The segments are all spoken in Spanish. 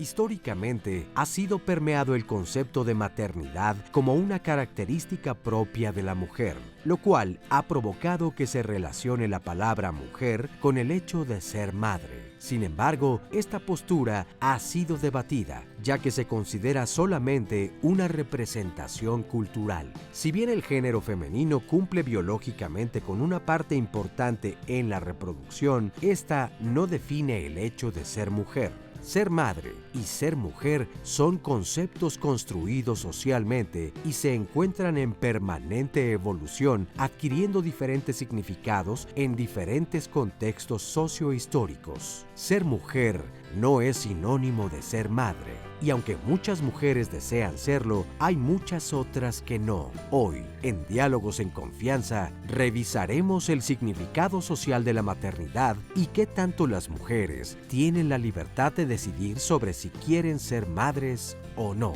Históricamente, ha sido permeado el concepto de maternidad como una característica propia de la mujer, lo cual ha provocado que se relacione la palabra mujer con el hecho de ser madre. Sin embargo, esta postura ha sido debatida, ya que se considera solamente una representación cultural. Si bien el género femenino cumple biológicamente con una parte importante en la reproducción, esta no define el hecho de ser mujer. Ser madre y ser mujer son conceptos construidos socialmente y se encuentran en permanente evolución, adquiriendo diferentes significados en diferentes contextos sociohistóricos. Ser mujer no es sinónimo de ser madre, y aunque muchas mujeres desean serlo, hay muchas otras que no. Hoy, en Diálogos en Confianza, revisaremos el significado social de la maternidad y qué tanto las mujeres tienen la libertad de decidir sobre si quieren ser madres o no.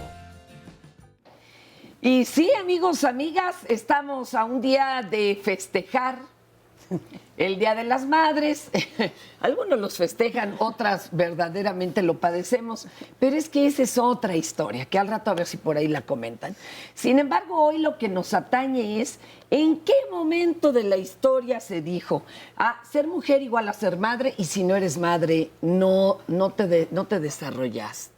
Y sí, amigos, amigas, estamos a un día de festejar el Día de las Madres. Algunos los festejan, otras verdaderamente lo padecemos, pero es que esa es otra historia, que al rato a ver si por ahí la comentan. Sin embargo, hoy lo que nos atañe es en qué momento de la historia se dijo, ser mujer igual a ser madre, y si no eres madre, no te desarrollaste.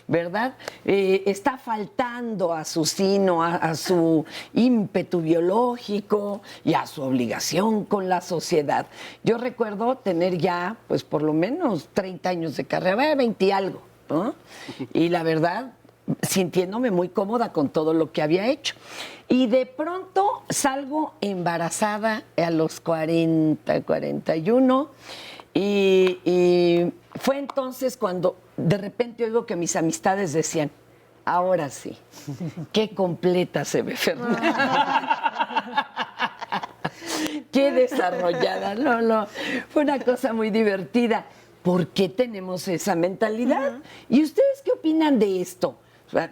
¿Verdad? Está faltando a su sino, a su ímpetu biológico y a su obligación con la sociedad. Yo recuerdo tener ya, pues por lo menos 30 años de carrera, 20 y algo, ¿no? Y la verdad, sintiéndome muy cómoda con todo lo que había hecho. Y de pronto salgo embarazada a los 40, 41, y fue entonces cuando de repente oigo que mis amistades decían, ahora sí, qué completa se ve Fernanda. Qué desarrollada. No, fue una cosa muy divertida. ¿Por qué tenemos esa mentalidad? ¿Y ustedes qué opinan de esto?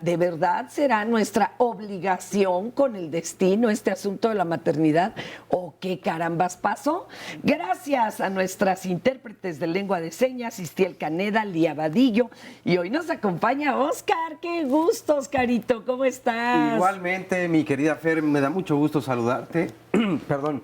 ¿De verdad será nuestra obligación con el destino este asunto de la maternidad? ¿O qué carambas pasó? Gracias a nuestras intérpretes de lengua de señas, Istiel Caneda, Lía Vadillo, y hoy nos acompaña Oscar. ¡Qué gusto, Oscarito! ¿Cómo estás? Igualmente, mi querida Fer, me da mucho gusto saludarte. Perdón.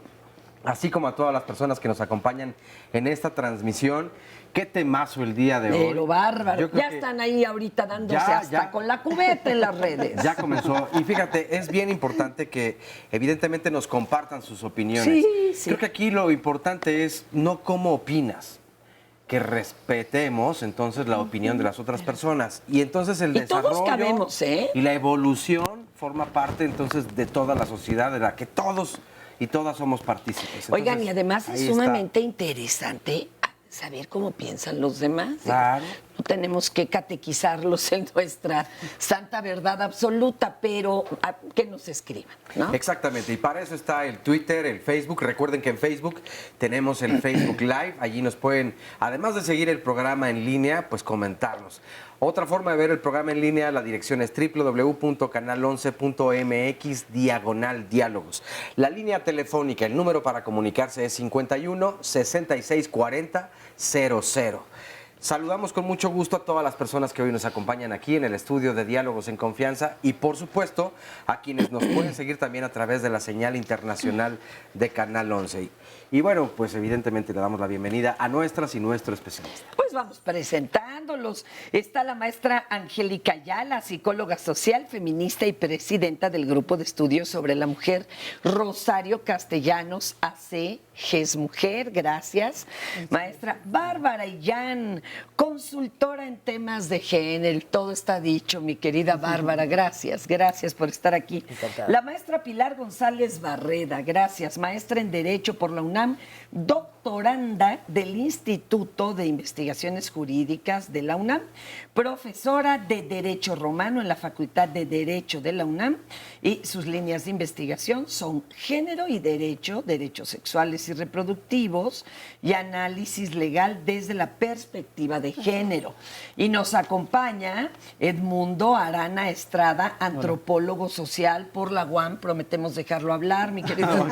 Así como a todas las personas que nos acompañan en esta transmisión. Qué temazo el día de hoy. Pero bárbaro. Ya están ahí ahorita dándose hasta con la cubeta en las redes. Ya comenzó. Y fíjate, es bien importante que evidentemente nos compartan sus opiniones. Sí. Creo que aquí lo importante es no cómo opinas, que respetemos entonces la opinión de las otras personas. Y entonces el desarrollo todos cabemos, y la evolución forma parte entonces de toda la sociedad, de la que todos y todas somos partícipes. Entonces, oigan, y además es sumamente interesante saber cómo piensan los demás. Claro. No tenemos que catequizarlos en nuestra santa verdad absoluta, pero que nos escriban, ¿no? Exactamente, y para eso está el Twitter, el Facebook. Recuerden que en Facebook tenemos el Facebook Live. Allí nos pueden, además de seguir el programa en línea, pues comentarnos. Otra forma de ver el programa en línea, la dirección es www.canal11.mx/diálogos. La línea telefónica, el número para comunicarse es 51 66 40 00. Saludamos con mucho gusto a todas las personas que hoy nos acompañan aquí en el estudio de Diálogos en Confianza y, por supuesto, a quienes nos pueden seguir también a través de la señal internacional de Canal 11. Y bueno, pues evidentemente le damos la bienvenida a nuestras y nuestro especialista. Pues vamos presentándolos. Está la maestra Angélica Ayala, psicóloga social, feminista y presidenta del Grupo de Estudios sobre la Mujer, Rosario Castellanos, AC, GES Mujer, gracias. Maestra Bárbara Illán, consultora en temas de género, todo está dicho, mi querida Bárbara, gracias por estar aquí. Encantada. La maestra Pilar González Barreda, gracias, maestra en Derecho por la UNAM, doctoranda del Instituto de Investigaciones Jurídicas de la UNAM, profesora de Derecho Romano en la Facultad de Derecho de la UNAM, y sus líneas de investigación son género y derecho, derechos sexuales y reproductivos, y análisis legal desde la perspectiva de género. Y nos acompaña Edmundo Arana Estrada, antropólogo social por la UAM. Prometemos dejarlo hablar, mi querido.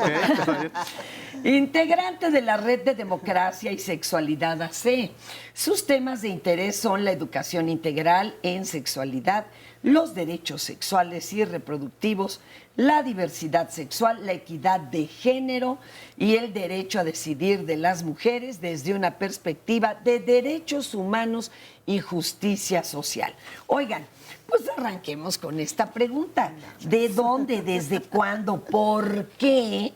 integrante de la Red de Democracia y Sexualidad AC. Sus temas de interés son la educación integral en sexualidad, los derechos sexuales y reproductivos, la diversidad sexual, la equidad de género y el derecho a decidir de las mujeres desde una perspectiva de derechos humanos y justicia social. Oigan, pues arranquemos con esta pregunta. ¿De dónde, desde cuándo, por qué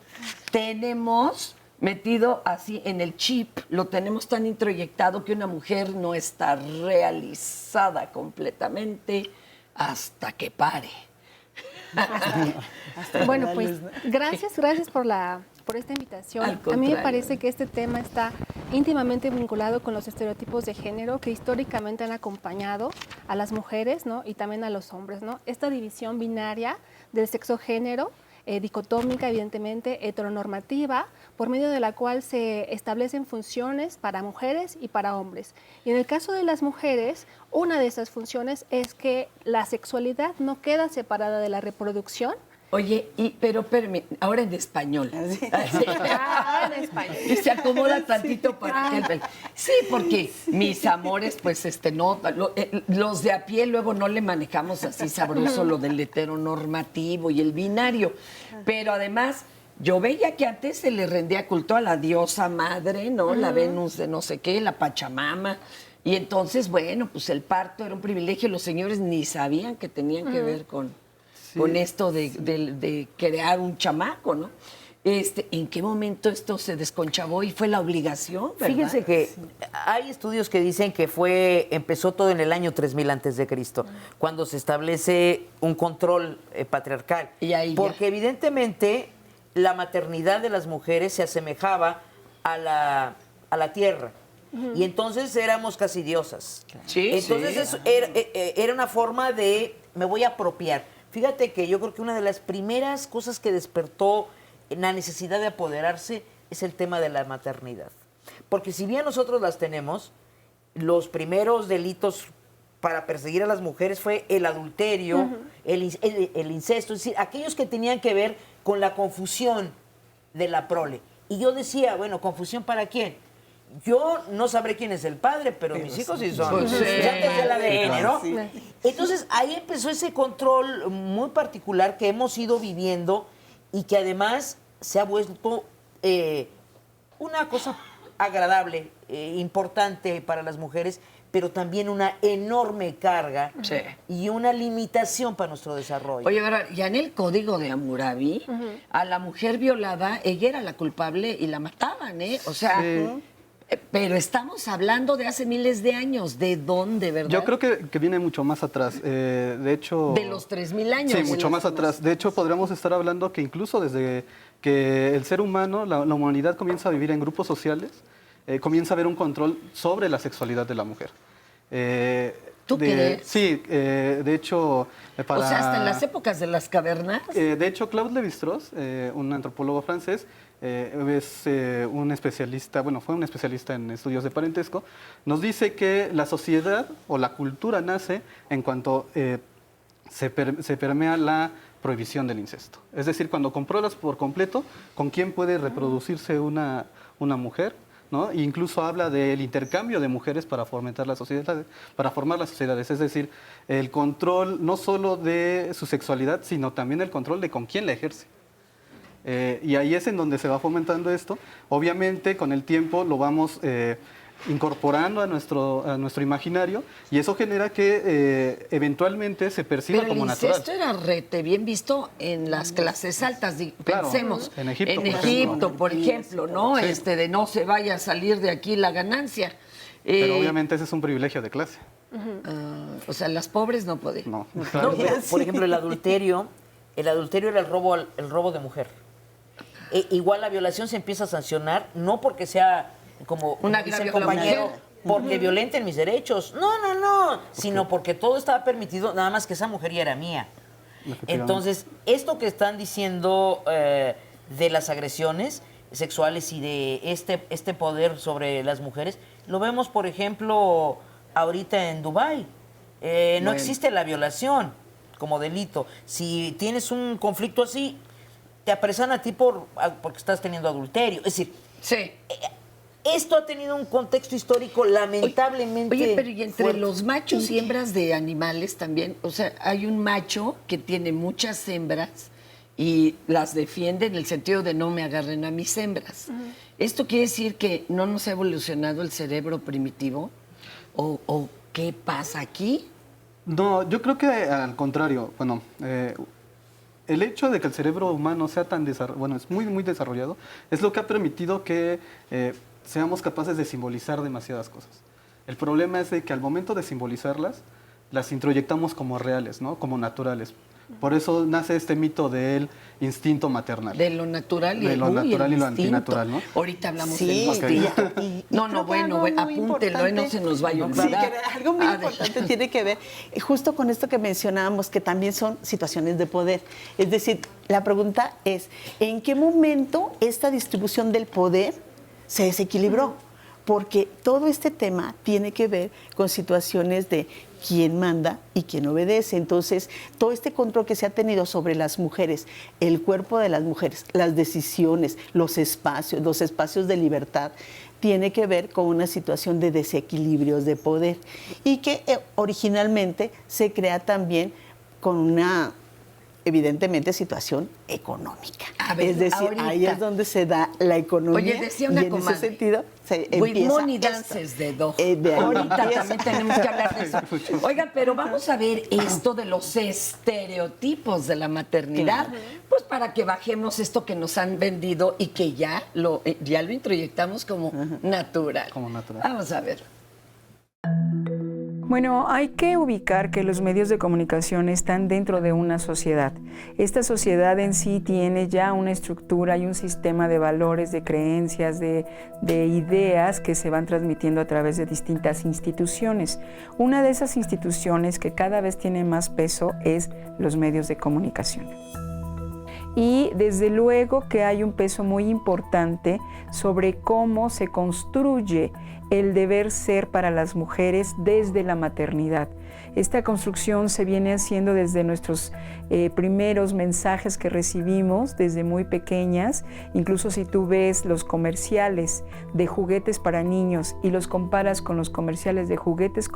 tenemos metido así en el chip, lo tenemos tan introyectado que una mujer no está realizada completamente hasta que pare? Bueno, pues gracias por esta invitación. Al A mí contrario. me parece que este tema está íntimamente vinculado con los estereotipos de género que históricamente han acompañado a las mujeres, ¿no? Y también a los hombres, ¿no? Esta división binaria del sexo-género, dicotómica, evidentemente, heteronormativa, por medio de la cual se establecen funciones para mujeres y para hombres. Y en el caso de las mujeres, una de esas funciones es que la sexualidad no queda separada de la reproducción. Oye, pero ahora en español. Ah, en español. Y se acomoda tantito para que sí, porque mis amores, pues no, los de a pie luego no le manejamos así sabroso lo del heteronormativo y el binario. Pero además, yo veía que antes se le rendía culto a la diosa madre, ¿no? La Venus de no sé qué, la Pachamama. Y entonces, bueno, pues el parto era un privilegio. Los señores ni sabían que tenían que ver con esto de crear un chamaco, ¿no? ¿En qué momento esto se desconchavó y fue la obligación, verdad? Fíjense que hay estudios que dicen que empezó todo en el año 3000 antes de Cristo, cuando se establece un control patriarcal. Y ahí ya. Porque evidentemente la maternidad de las mujeres se asemejaba a la tierra. Y entonces éramos casi diosas. Sí, entonces sí. eso era una forma de me voy a apropiar. Fíjate que yo creo que una de las primeras cosas que despertó la necesidad de apoderarse es el tema de la maternidad. Porque si bien nosotros las tenemos, los primeros delitos para perseguir a las mujeres fue el adulterio, el incesto, es decir, aquellos que tenían que ver con la confusión de la prole. Y yo decía, bueno, ¿confusión para quién? Yo no sabré quién es el padre, pero mis hijos sí son. Pues sí. Ya desde el ADN, ¿no? Sí. Entonces ahí empezó ese control muy particular que hemos ido viviendo y que además se ha vuelto una cosa agradable, importante para las mujeres, pero también una enorme carga y una limitación para nuestro desarrollo. Oye, ¿verdad? Ya en el código de Hammurabi, a la mujer violada, ella era la culpable y la mataban, ¿eh? O sea, pero estamos hablando de hace miles de años. ¿De dónde, verdad? Yo creo que viene mucho más atrás. De hecho... De los 3000 años. Sí, mucho más atrás. De hecho, podríamos estar hablando que incluso desde que el ser humano, la humanidad comienza a vivir en grupos sociales, comienza a haber un control sobre la sexualidad de la mujer. ¿Tú crees? Sí, de hecho... O sea, hasta en las épocas de las cavernas. De hecho, Claude Lévi-Strauss, un antropólogo francés, es un especialista, bueno, fue un especialista en estudios de parentesco, nos dice que la sociedad o la cultura nace en cuanto se permea la prohibición del incesto. Es decir, cuando compruebas por completo con quién puede reproducirse una mujer, ¿no? E incluso habla del intercambio de mujeres para fomentar la sociedad, para formar las sociedades. Es decir, el control no solo de su sexualidad, sino también el control de con quién la ejerce. Y ahí es en donde se va fomentando esto. Obviamente, con el tiempo lo vamos incorporando a nuestro imaginario y eso genera que eventualmente se perciba Pero como el natural. incesto era rete bien visto en las clases altas, Claro, pensemos. en Egipto, por Egipto, ejemplo. por ejemplo, ¿no? Sí. De no se vaya a salir de aquí la ganancia. Pero obviamente ese es un privilegio de clase. O sea, las pobres no podían. No, No, claro. mira, por ejemplo, el adulterio era el robo de mujer. Igual la violación se empieza a sancionar, no porque sea como Un dice el agravio a la compañero, mujer. porque violenten mis derechos. No, sino porque todo estaba permitido, nada más que esa mujer ya era mía. Entonces, esto que están diciendo de las agresiones sexuales y de este poder sobre las mujeres, lo vemos, por ejemplo, ahorita en Dubái. No existe la violación como delito. Si tienes un conflicto así, te apresan a ti porque estás teniendo adulterio. Es decir, Sí. Esto ha tenido un contexto histórico lamentablemente. Oye, pero y entre fuerte. los machos y hembras de animales también, o sea, hay un macho que tiene muchas hembras y las defiende en el sentido de no me agarren a mis hembras. ¿Esto quiere decir que no nos ha evolucionado el cerebro primitivo? ¿O qué pasa aquí? No, yo creo que al contrario, bueno, el hecho de que el cerebro humano sea tan bueno, es muy, muy desarrollado, es lo que ha permitido que seamos capaces de simbolizar demasiadas cosas. El problema es de que al momento de simbolizarlas, las introyectamos como reales, ¿no? Como naturales. Por eso nace este mito del instinto maternal. De lo natural y, de lo natural y lo antinatural, ¿no? Ahorita hablamos Sí, del instinto. y No, creo que bueno, algo muy apúntelo, no importante- se nos vaya a Sí, olvidar. que algo muy importante tiene que ver justo con esto que mencionábamos, que también son situaciones de poder. Es decir, la pregunta es, ¿en qué momento esta distribución del poder se desequilibró? Porque todo este tema tiene que ver con situaciones de quién manda y quién obedece. Entonces, todo este control que se ha tenido sobre las mujeres, el cuerpo de las mujeres, las decisiones, los espacios de libertad, tiene que ver con una situación de desequilibrios de poder y que originalmente se crea también con una, evidentemente, situación económica. A ver, es decir, ahorita. ahí es donde se da la economía. Oye, decía una y en comadre, ese sentido se With empieza money esto. dances de do. De ahí Ahorita empieza. también tenemos que hablar de eso. Oiga, pero vamos a ver esto de los estereotipos de la maternidad, pues para que bajemos esto que nos han vendido y que ya lo introyectamos como natural. Como natural. Vamos a ver. Bueno, hay que ubicar que los medios de comunicación están dentro de una sociedad. Esta sociedad en sí tiene ya una estructura y un sistema de valores, de creencias, de ideas que se van transmitiendo a través de distintas instituciones. Una de esas instituciones que cada vez tiene más peso es los medios de comunicación. Y desde luego que hay un peso muy importante sobre cómo se construye el deber ser para las mujeres desde la maternidad. Esta construcción se viene haciendo desde nuestros primeros mensajes que recibimos desde muy pequeñas. Incluso si tú ves los comerciales de juguetes para niños y los comparas con los comerciales de juguetes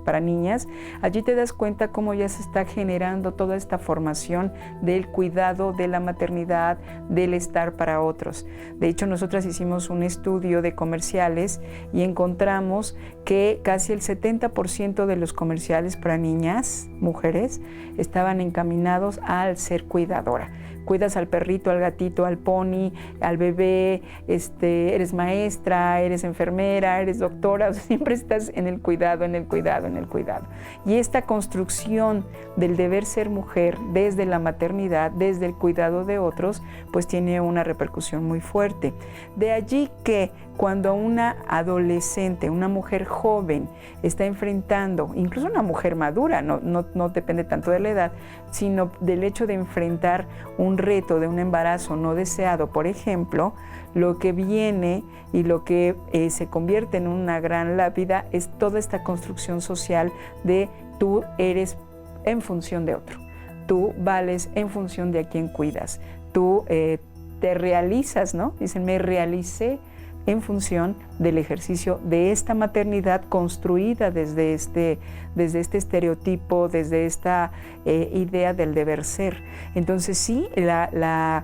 para niñas, allí te das cuenta cómo ya se está generando toda esta formación del cuidado de la maternidad, del estar para otros. De hecho, nosotras hicimos un estudio de comerciales y encontramos que casi el 70% de los comerciales para niñas, mujeres, estaban encaminados al ser cuidadora. Cuidas al perrito, al gatito, al pony, al bebé, eres maestra, eres enfermera, eres doctora, o sea, siempre estás en el cuidado, en el cuidado, en el cuidado. Y esta construcción del deber ser mujer desde la maternidad, desde el cuidado de otros, pues tiene una repercusión muy fuerte. De allí que cuando una adolescente, una mujer joven está enfrentando, incluso una mujer madura, no depende tanto de la edad, sino del hecho de enfrentar un reto de un embarazo no deseado, por ejemplo, lo que viene y lo que se convierte en una gran lápida es toda esta construcción social de tú eres en función de otro, tú vales en función de a quien cuidas, tú te realizas, ¿no? Dicen, me realicé en función del ejercicio de esta maternidad construida desde este estereotipo, desde esta idea del deber ser. Entonces sí, la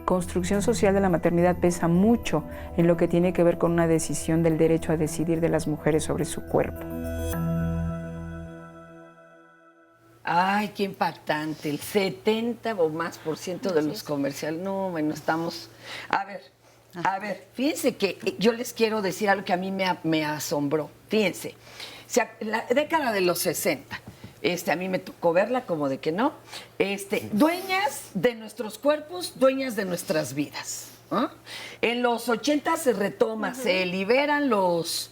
construcción social de la maternidad pesa mucho en lo que tiene que ver con una decisión del derecho a decidir de las mujeres sobre su cuerpo. Ay, qué impactante. El 70 o más por ciento de los comerciales. No, bueno, estamos... A ver, fíjense que yo les quiero decir algo que a mí me asombró. Fíjense, la década de los 60, a mí me tocó verla como de que no. Dueñas de nuestros cuerpos, dueñas de nuestras vidas. En los 80 se retoma, se liberan los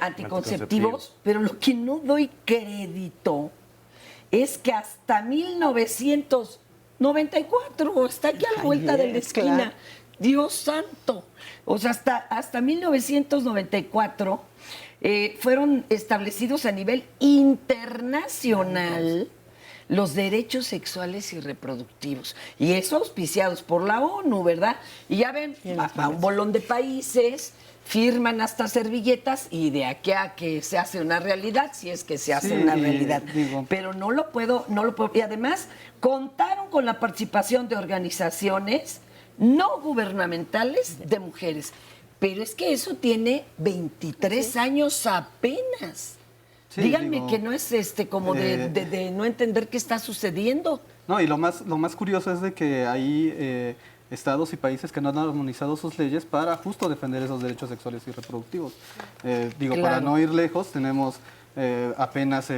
anticonceptivos, pero lo que no doy crédito es que hasta 1994, está aquí a la vuelta de la esquina. Claro. Dios santo. O sea, hasta 1994 fueron establecidos a nivel internacional los derechos sexuales y reproductivos. Y eso auspiciados por la ONU, ¿verdad? Y ya ven, va un bolón de países, firman hasta servilletas y de aquí a que se hace una realidad, si es que se hace una realidad. Pero no lo puedo. Y además contaron con la participación de organizaciones no gubernamentales de mujeres. Pero es que eso tiene 23 años apenas. Sí, díganme que no es como de no entender qué está sucediendo. No, y lo más curioso es de que hay estados y países que no han armonizado sus leyes para justo defender esos derechos sexuales y reproductivos. Claro. Para no ir lejos, tenemos apenas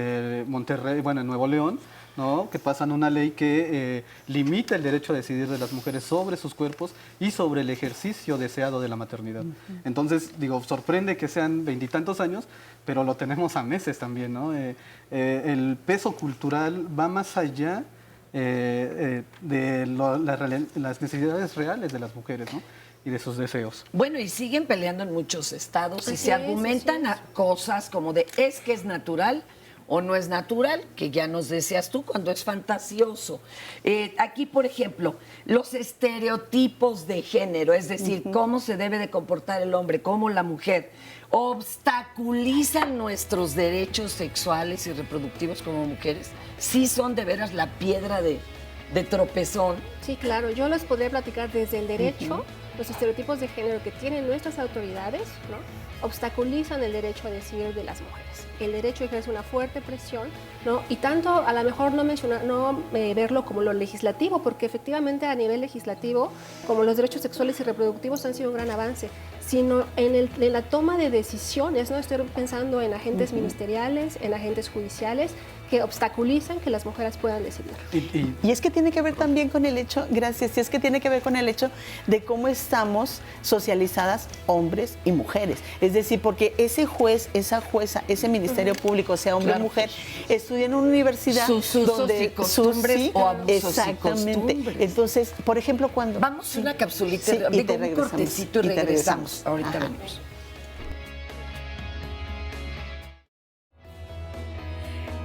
Monterrey, en Nuevo León, ¿no? Que pasan una ley que limita el derecho a decidir de las mujeres sobre sus cuerpos y sobre el ejercicio deseado de la maternidad. Entonces, sorprende que sean 20 y tantos años, pero lo tenemos a meses también, ¿no? El peso cultural va más allá de las necesidades reales de las mujeres, ¿no? Y de sus deseos. Bueno, y siguen peleando en muchos estados y se argumentan a cosas como de es que es natural o no es natural, que ya nos decías tú, cuando es fantasioso. Aquí, por ejemplo, los estereotipos de género, es decir, cómo se debe de comportar el hombre, cómo la mujer, obstaculizan nuestros derechos sexuales y reproductivos como mujeres. Sí son de veras la piedra de tropezón. Sí, claro. Yo les podría platicar desde el derecho, los estereotipos de género que tienen nuestras autoridades, ¿no? Obstaculizan el derecho a decidir de las mujeres. El derecho ejerce una fuerte presión, ¿no? Y tanto a lo mejor no verlo como lo legislativo, porque efectivamente a nivel legislativo, como los derechos sexuales y reproductivos han sido un gran avance, sino en la toma de decisiones, ¿no? Estoy pensando en agentes ministeriales, en agentes judiciales, que obstaculizan que las mujeres puedan decidir. Y es que tiene que ver también con el hecho, gracias, y es que tiene que ver con el hecho de cómo estamos socializadas hombres y mujeres. Es decir, porque ese juez, esa jueza, ese ministerio público, sea hombre o mujer, estudia en una universidad sus donde costumbres o abusos exactamente. Y costumbres. Entonces, por ejemplo, cuando... Vamos a una capsulita, un cortecito y regresamos. Ahorita venimos.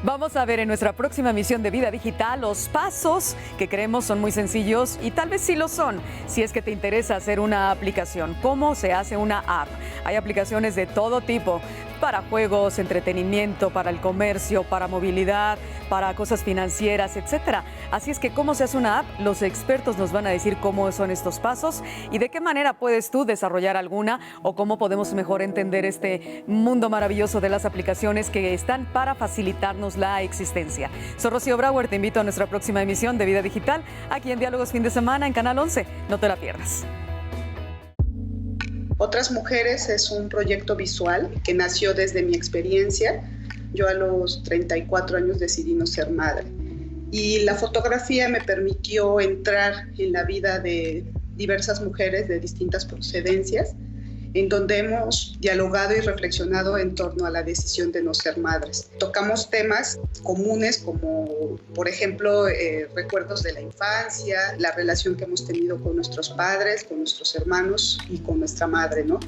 Vamos a ver en nuestra próxima emisión de Vida Digital los pasos que creemos son muy sencillos y tal vez sí lo son, si es que te interesa hacer una aplicación. ¿Cómo se hace una app? Hay aplicaciones de todo tipo, para juegos, entretenimiento, para el comercio, para movilidad, para cosas financieras, etcétera. Así es que, ¿cómo se hace una app? Los expertos nos van a decir cómo son estos pasos y de qué manera puedes tú desarrollar alguna o cómo podemos mejor entender este mundo maravilloso de las aplicaciones que están para facilitarnos la existencia. Soy Rocío Brauer, te invito a nuestra próxima emisión de Vida Digital, aquí en Diálogos Fin de Semana en Canal 11. No te la pierdas. Otras Mujeres es un proyecto visual que nació desde mi experiencia. Yo a los 34 años decidí no ser madre. Y la fotografía me permitió entrar en la vida de diversas mujeres de distintas procedencias, en donde hemos dialogado y reflexionado en torno a la decisión de no ser madres. Tocamos temas comunes como, por ejemplo, recuerdos de la infancia, la relación que hemos tenido con nuestros padres, con nuestros hermanos y con nuestra madre, ¿no?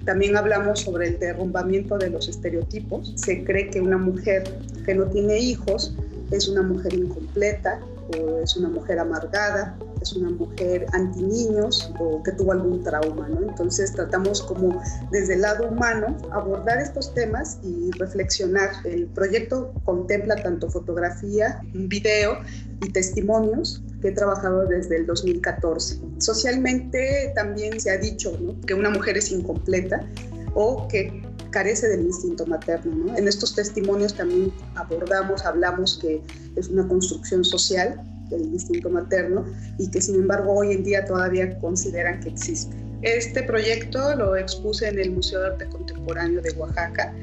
También hablamos sobre el derrumbamiento de los estereotipos. Se cree que una mujer que no tiene hijos es una mujer incompleta, o es una mujer amargada, es una mujer anti-niños o que tuvo algún trauma, ¿no? Entonces tratamos como desde el lado humano abordar estos temas y reflexionar. El proyecto contempla tanto fotografía, video y testimonios que he trabajado desde el 2014. Socialmente también se ha dicho, ¿no?, que una mujer es incompleta o que carece del instinto materno, ¿no? En estos testimonios también hablamos que es una construcción social, el instinto materno, y que sin embargo hoy en día todavía consideran que existe. Este proyecto lo expuse en el Museo de Arte Contemporáneo de Oaxaca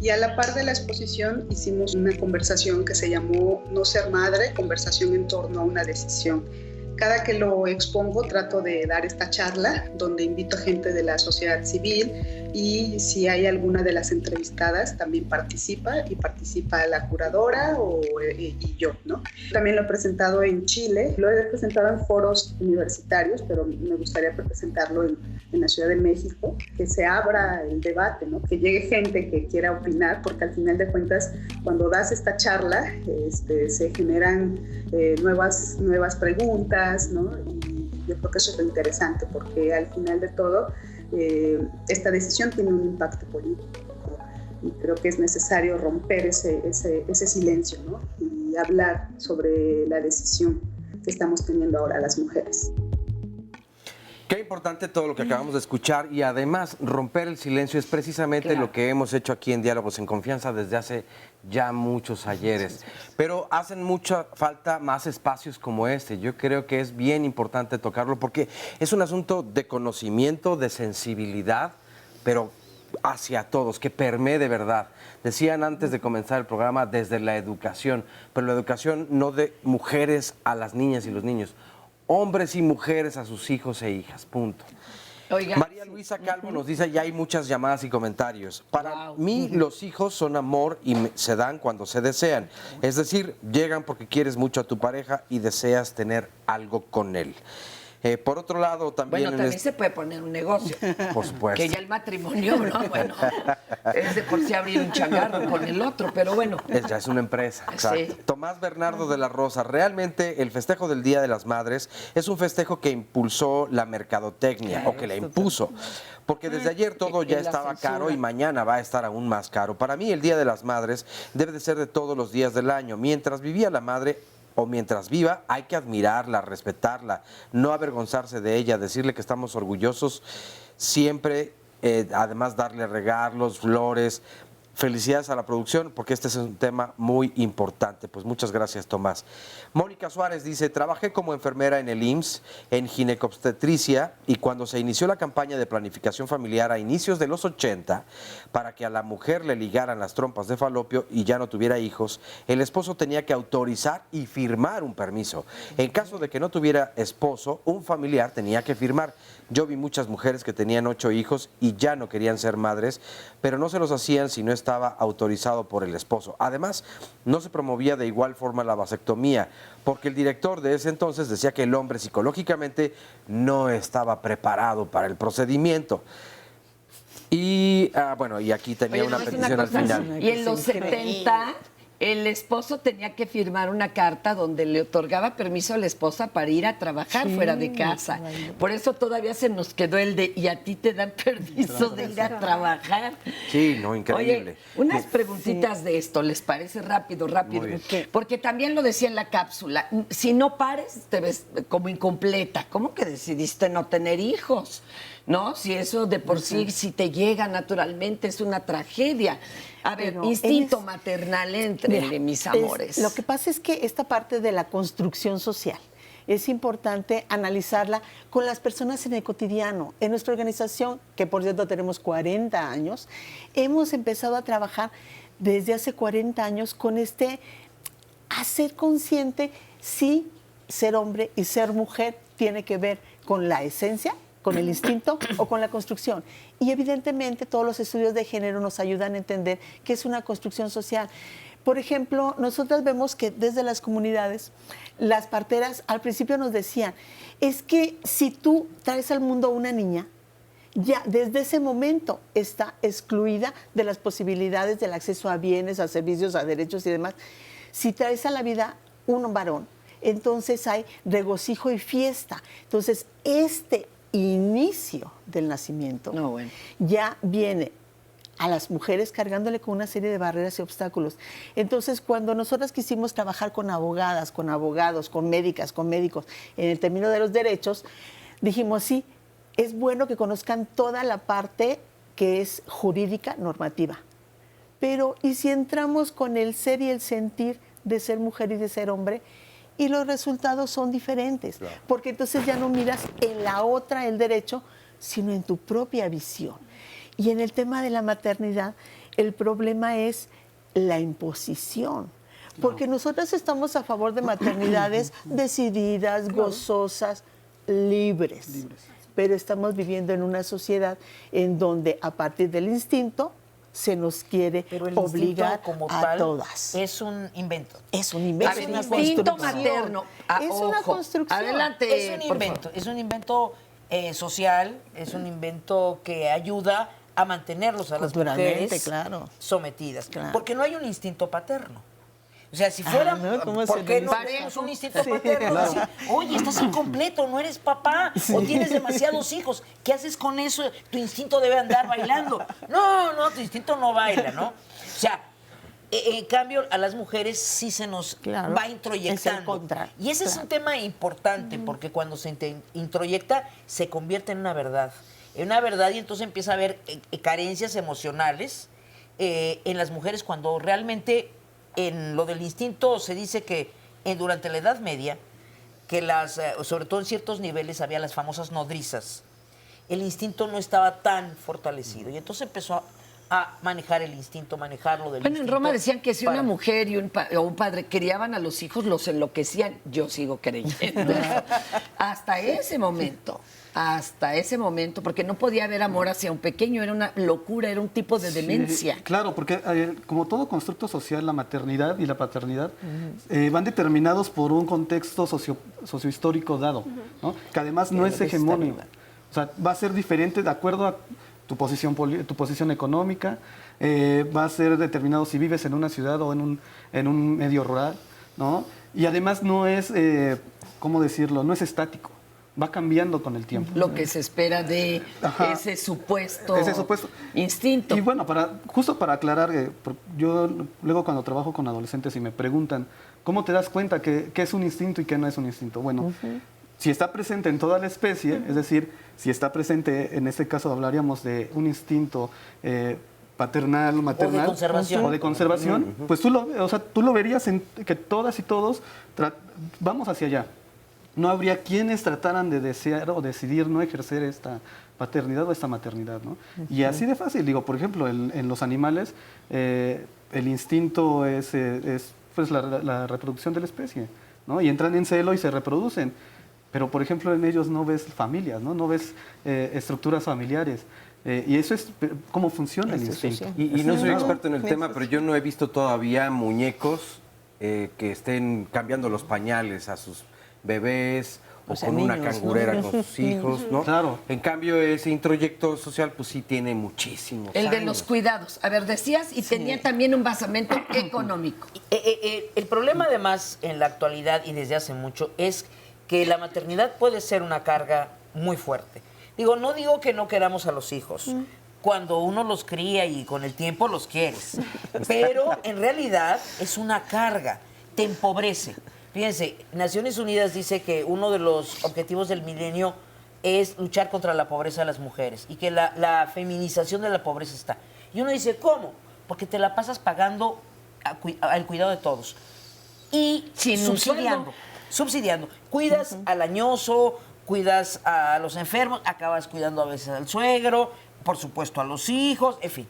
y a la par de la exposición hicimos una conversación que se llamó No ser madre, conversación en torno a una decisión. Cada que lo expongo trato de dar esta charla donde invito a gente de la sociedad civil, y si hay alguna de las entrevistadas también participa la curadora y yo, ¿no? También lo he presentado en Chile, lo he presentado en foros universitarios, pero me gustaría presentarlo en la Ciudad de México, que se abra el debate, ¿no? Que llegue gente que quiera opinar, porque al final de cuentas, cuando das esta charla, se generan nuevas preguntas, ¿no? Y yo creo que eso es lo interesante, porque al final de todo, esta decisión tiene un impacto político y creo que es necesario romper ese silencio, ¿no? Y hablar sobre la decisión que estamos teniendo ahora las mujeres. Qué importante todo lo que acabamos de escuchar y además romper el silencio es precisamente lo que hemos hecho aquí en Diálogos en Confianza desde hace ya muchos ayeres. Pero hacen mucha falta más espacios como este. Yo creo que es bien importante tocarlo porque es un asunto de conocimiento, de sensibilidad, pero hacia todos, que permee de verdad. Decían antes de comenzar el programa desde la educación, pero la educación no de mujeres a las niñas y los niños, hombres y mujeres a sus hijos e hijas, punto. Oiga, María Luisa Calvo nos dice, ya hay muchas llamadas y comentarios. Para mí los hijos son amor y se dan cuando se desean. Es decir, llegan porque quieres mucho a tu pareja y deseas tener algo con él. Por otro lado, también... Bueno, también se puede poner un negocio. Por supuesto. Que ya el matrimonio, ¿no? Bueno, es de por sí abrir un changarro con el otro, pero bueno. Ya es una empresa, exacto. Sí. Tomás Bernardo de la Rosa, realmente el festejo del Día de las Madres es un festejo que impulsó la mercadotecnia, o que la impuso. Porque desde ayer todo ya estaba caro y mañana va a estar aún más caro. Para mí el Día de las Madres debe de ser de todos los días del año. Mientras vivía la madre... o mientras viva, hay que admirarla, respetarla, no avergonzarse de ella, decirle que estamos orgullosos siempre, además darle regalos, flores. Felicidades a la producción porque este es un tema muy importante. Pues muchas gracias, Tomás. Mónica Suárez dice, trabajé como enfermera en el IMSS, en ginecobstetricia, y cuando se inició la campaña de planificación familiar a inicios de los 80, para que a la mujer le ligaran las trompas de falopio y ya no tuviera hijos, el esposo tenía que autorizar y firmar un permiso. En caso de que no tuviera esposo, un familiar tenía que firmar. Yo vi muchas mujeres que tenían 8 hijos y ya no querían ser madres, pero no se los hacían si no estaba autorizado por el esposo. Además, no se promovía de igual forma la vasectomía, porque el director de ese entonces decía que el hombre psicológicamente no estaba preparado para el procedimiento. Y bueno, y aquí tenía una petición al final. Y en los 70... el esposo tenía que firmar una carta donde le otorgaba permiso a la esposa para ir a trabajar fuera de casa. Por eso todavía se nos quedó el de, y a ti te dan permiso de ir a trabajar. Sí, no, increíble. Oye, unas preguntitas de esto, ¿les parece? Rápido. Porque también lo decía en la cápsula, si no pares, te ves como incompleta. ¿Cómo que decidiste no tener hijos? ¿No? Si eso de por sí, si te llega naturalmente, es una tragedia. A ver, instinto maternal entre mis amores. Lo que pasa es que esta parte de la construcción social es importante analizarla con las personas en el cotidiano. En nuestra organización, que por cierto tenemos 40 años, hemos empezado a trabajar desde hace 40 años con hacer consciente si ser hombre y ser mujer tiene que ver con la esencia, con el instinto o con la construcción. Y evidentemente todos los estudios de género nos ayudan a entender que es una construcción social. Por ejemplo, nosotras vemos que desde las comunidades, las parteras al principio nos decían, es que si tú traes al mundo a una niña, ya desde ese momento está excluida de las posibilidades del acceso a bienes, a servicios, a derechos y demás. Si traes a la vida un varón, entonces hay regocijo y fiesta. Entonces, inicio del nacimiento ya viene a las mujeres cargándole con una serie de barreras y obstáculos. Entonces, cuando nosotras quisimos trabajar con abogadas, con abogados, con médicas, con médicos, en el término de los derechos, dijimos, sí, es bueno que conozcan toda la parte que es jurídica, normativa. Pero, ¿y si entramos con el ser y el sentir de ser mujer y de ser hombre? Y los resultados son diferentes, porque entonces ya no miras en la otra el derecho, sino en tu propia visión. Y en el tema de la maternidad, el problema es la imposición, porque nosotras estamos a favor de maternidades decididas, gozosas, libres. pero estamos viviendo en una sociedad en donde a partir del instinto se nos quiere Pero el obligar instinto como a tal todas. es un invento. Es un invento. A ver, una instinto construcción. materno. Es una Ojo. construcción. Adelante. Es un por invento, favor. es un invento social, es un invento que ayuda a mantenerlos a las Culturalmente, mujeres claro. sometidas. Claro. Porque no hay un instinto paterno. O sea, si fuera, ¿no? ¿Cómo ¿por se qué le no dice? tenemos un instinto Sí, paterno? claro. Decir, oye, estás incompleto, no eres papá, o tienes demasiados hijos. ¿Qué haces con eso? Tu instinto debe andar bailando. No, tu instinto no baila, ¿no? O sea, en cambio, a las mujeres sí se nos Claro, va es el introyectando. contrario, Y ese es un tema importante, porque cuando se introyecta, se convierte en una verdad. En una verdad, y entonces empieza a haber carencias emocionales en las mujeres, cuando realmente en lo del instinto se dice que durante la Edad Media, que sobre todo en ciertos niveles había las famosas nodrizas, el instinto no estaba tan fortalecido. Y entonces empezó a manejar el instinto, manejarlo del Bueno, en instinto Roma decían que si una para- mujer y o un padre criaban a los hijos, los enloquecían. Yo sigo creyendo. Hasta ese momento, porque no podía haber amor hacia un pequeño, era una locura, era un tipo de demencia. Sí, claro, porque como todo constructo social, la maternidad y la paternidad van determinados por un contexto sociohistórico dado, ¿no? Que además no es hegemónico. O sea, va a ser diferente de acuerdo a tu posición económica, va a ser determinado si vives en una ciudad o en un medio rural, ¿no? Y además no es, ¿cómo decirlo? No es estático, va cambiando con el tiempo. Lo que se espera de Ajá. ese supuesto instinto. Y bueno, justo para aclarar, yo luego cuando trabajo con adolescentes y me preguntan, ¿cómo te das cuenta que es un instinto y que no es un instinto? Bueno, si está presente en toda la especie, es decir, si está presente, en este caso hablaríamos de un instinto paternal, maternal conservación. o de conservación, pues tú lo verías en que todas y todos vamos hacia allá. No habría quienes trataran de desear o decidir no ejercer esta paternidad o esta maternidad, ¿no? Y así de fácil, digo, por ejemplo, en los animales el instinto es pues la reproducción de la especie, ¿no? Y entran en celo y se reproducen. Pero, por ejemplo, en ellos no ves familias, no ves estructuras familiares. Y eso es cómo funciona el instinto. Y no soy experto en el tema, pero yo no he visto todavía muñecos que estén cambiando los pañales a sus bebés o sea, con una niños, cangurera ¿no? con sus hijos, ¿no? Claro. En cambio, ese introyecto social, pues sí tiene muchísimos El de años. los cuidados. A ver, decías, y tenía también un basamento económico. El problema además en la actualidad y desde hace mucho es que la maternidad puede ser una carga muy fuerte. No digo que no queramos a los hijos. Cuando uno los cría y con el tiempo los quieres. Pero en realidad es una carga, te empobrece. Fíjense, Naciones Unidas dice que uno de los objetivos del milenio es luchar contra la pobreza de las mujeres y que la feminización de la pobreza está. Y uno dice, ¿cómo? Porque te la pasas pagando al cuidado de todos. Y Sin un sueldo. Subsidiando. Cuidas al añoso, cuidas a los enfermos, acabas cuidando a veces al suegro, por supuesto a los hijos, en fin.